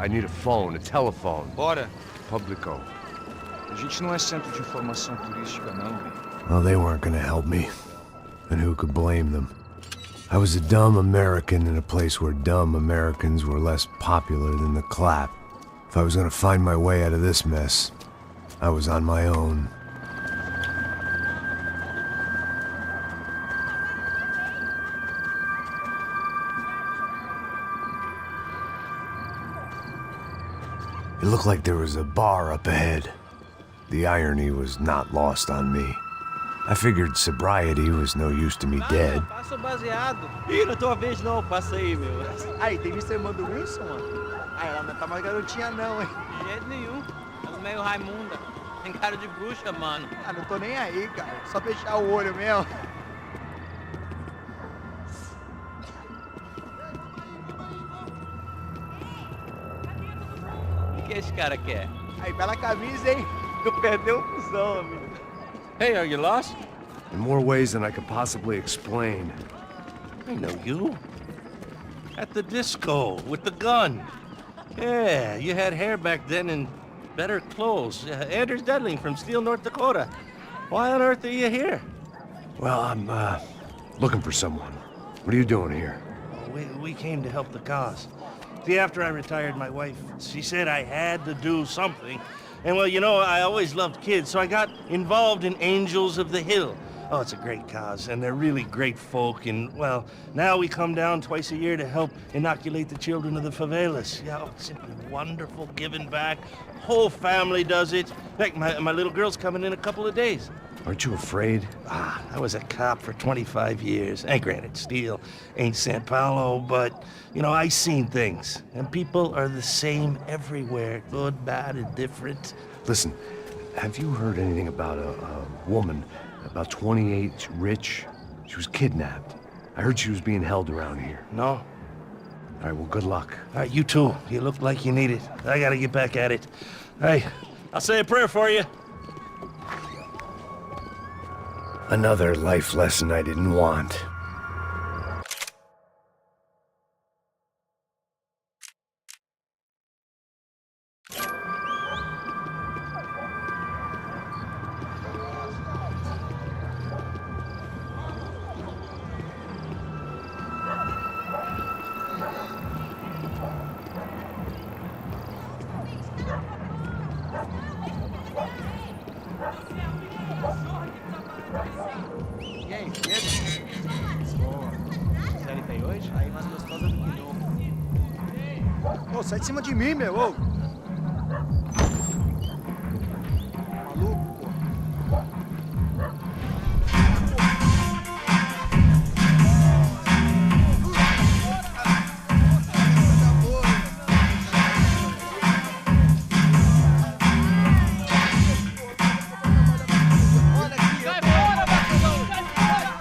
[SPEAKER 18] I need a phone, a telephone.
[SPEAKER 16] Bora.
[SPEAKER 18] Publico.
[SPEAKER 16] A gente não é centro de informação turística, não.
[SPEAKER 1] Well, they weren't gonna help me. And who could blame them? I was a dumb American in a place where dumb Americans were less popular than the clap. If I was gonna find my way out of this mess, I was on my own. It looked like there was a bar up ahead. The irony was not lost on me. I figured sobriety was no use to me dead.
[SPEAKER 2] Passa o baseado. Ih, não é tua vez não, passa aí, meu. Aí, tem visto a irmã do Wilson, mano? Ah, ela não tá mais garotinha não, hein? De jeito nenhum. Ela é meio Raimunda. Tem cara de bruxa, mano. Ah, não tô nem aí, cara. Só fechar o olho mesmo. O que esse cara quer? Aí, bela camisa, hein? Tu perdeu o fusão, amigo. Hey, are you lost?
[SPEAKER 18] In more ways than I could possibly explain.
[SPEAKER 20] I know you. At the disco, with the gun. Yeah, you had hair back then and better clothes. Anders Dedling from Steele, North Dakota. Why on earth are you here?
[SPEAKER 18] Well, I'm, looking for someone. What are you doing here?
[SPEAKER 20] We came to help the cause. See, after I retired, my wife, she said I had to do something. And well, you know, I always loved kids, so I got involved in Angels of the Hill. Oh, it's a great cause, and they're really great folk, and well, now we come down twice a year to help inoculate the children of the favelas. Yeah, oh, it's simply wonderful, giving back. Whole family does it. In fact, my little girl's coming in a couple of days.
[SPEAKER 18] Aren't you afraid?
[SPEAKER 20] I was a cop for 25 years. And granted, Steele ain't São Paulo, but, you know, I seen things. And people are the same everywhere. Good, bad, and different.
[SPEAKER 18] Listen, have you heard anything about a woman, about 28, rich? She was kidnapped. I heard she was being held around here.
[SPEAKER 20] No.
[SPEAKER 18] All right, well, good luck.
[SPEAKER 20] All right, you too. You look like you need it. I gotta get back at it. Hey, I'll say a prayer for you.
[SPEAKER 1] Another life lesson I didn't want.
[SPEAKER 2] E aí, beleza? Série tem hoje? Aí mais gostosa do que nunca. Ô, sai de cima de mim, meu! Ô. Maluco, pô.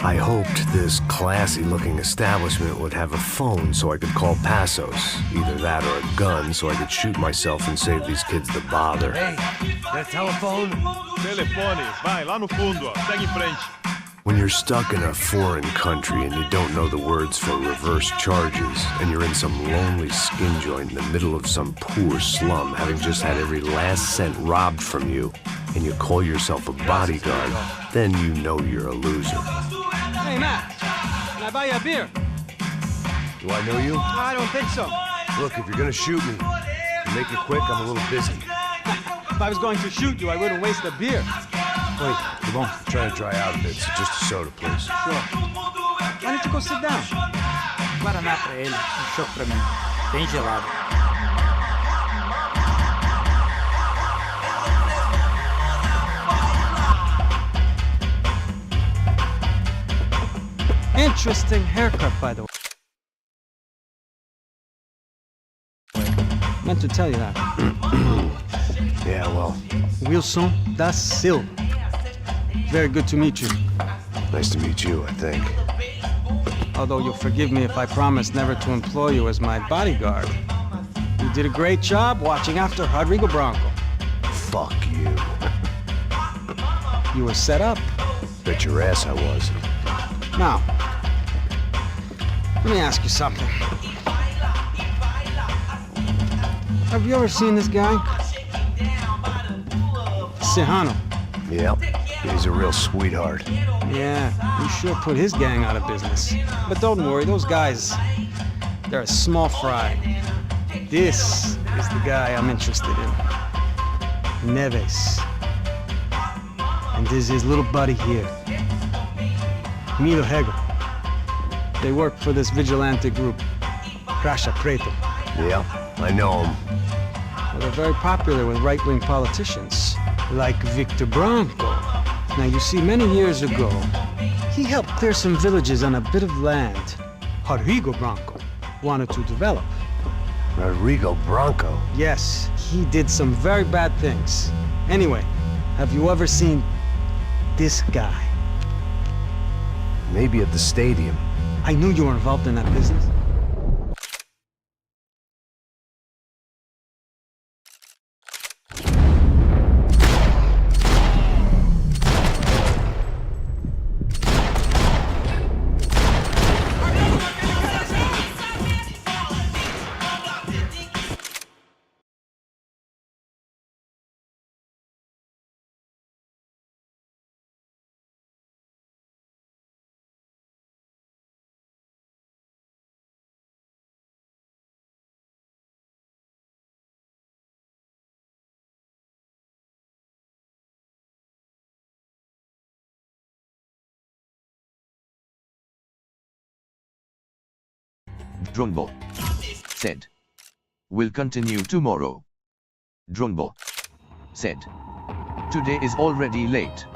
[SPEAKER 1] I hoped this classy-looking establishment would have a phone so I could call Passos. Either that or a gun so I could shoot myself and save these kids the bother.
[SPEAKER 18] Hey, got a telephone?
[SPEAKER 12] Telefone, vai, lá no fundo, ó. Segue em frente.
[SPEAKER 1] When you're stuck in a foreign country and you don't know the words for reverse charges, and you're in some lonely skin joint in the middle of some poor slum, having just had every last cent robbed from you, and you call yourself a bodyguard, then you know you're a loser.
[SPEAKER 6] Hey, Matt, can I buy you a beer?
[SPEAKER 18] Do I know you?
[SPEAKER 6] I don't think so.
[SPEAKER 18] Look, if you're gonna shoot me, to make it quick, I'm a little busy.
[SPEAKER 6] If I was going to shoot you, I wouldn't waste a beer.
[SPEAKER 18] Wait, come on. I'm trying to dry out a bit, so just a soda, please.
[SPEAKER 6] Sure. Why don't you go sit down? Guaraná pra ele, chopp pra mim. Bem gelado. Interesting haircut, by the way. Meant to tell you that.
[SPEAKER 18] Yeah, well.
[SPEAKER 6] Wilson da Silva. Very good to meet you.
[SPEAKER 18] Nice to meet you, I think.
[SPEAKER 6] Although you'll forgive me if I promise never to employ you as my bodyguard. You did a great job watching after Rodrigo Branco.
[SPEAKER 18] Fuck you.
[SPEAKER 6] You were set up.
[SPEAKER 18] Bet your ass I was.
[SPEAKER 6] Now, let me ask you something. Have you ever seen this guy? Serrano.
[SPEAKER 18] Yep. He's a real sweetheart.
[SPEAKER 6] Yeah, you sure put his gang out of business. But don't worry, those guys, they're a small fry. This is the guy I'm interested in. Neves. And this is his little buddy here. Milo Hegel. They work for this vigilante group, Crasha Preto.
[SPEAKER 18] Yeah, I know him.
[SPEAKER 21] Well, they're very popular with right-wing politicians, like Victor Branco. Now, you see, many years ago, he helped clear some villages on a bit of land Rodrigo Branco wanted to develop.
[SPEAKER 18] Rodrigo Branco?
[SPEAKER 21] Yes, he did some very bad things. Anyway, have you ever seen this guy?
[SPEAKER 18] Maybe at the stadium.
[SPEAKER 21] I knew you were involved in that business.
[SPEAKER 9] Drumbo said, "We'll continue tomorrow." Drumbo said, "Today is already late."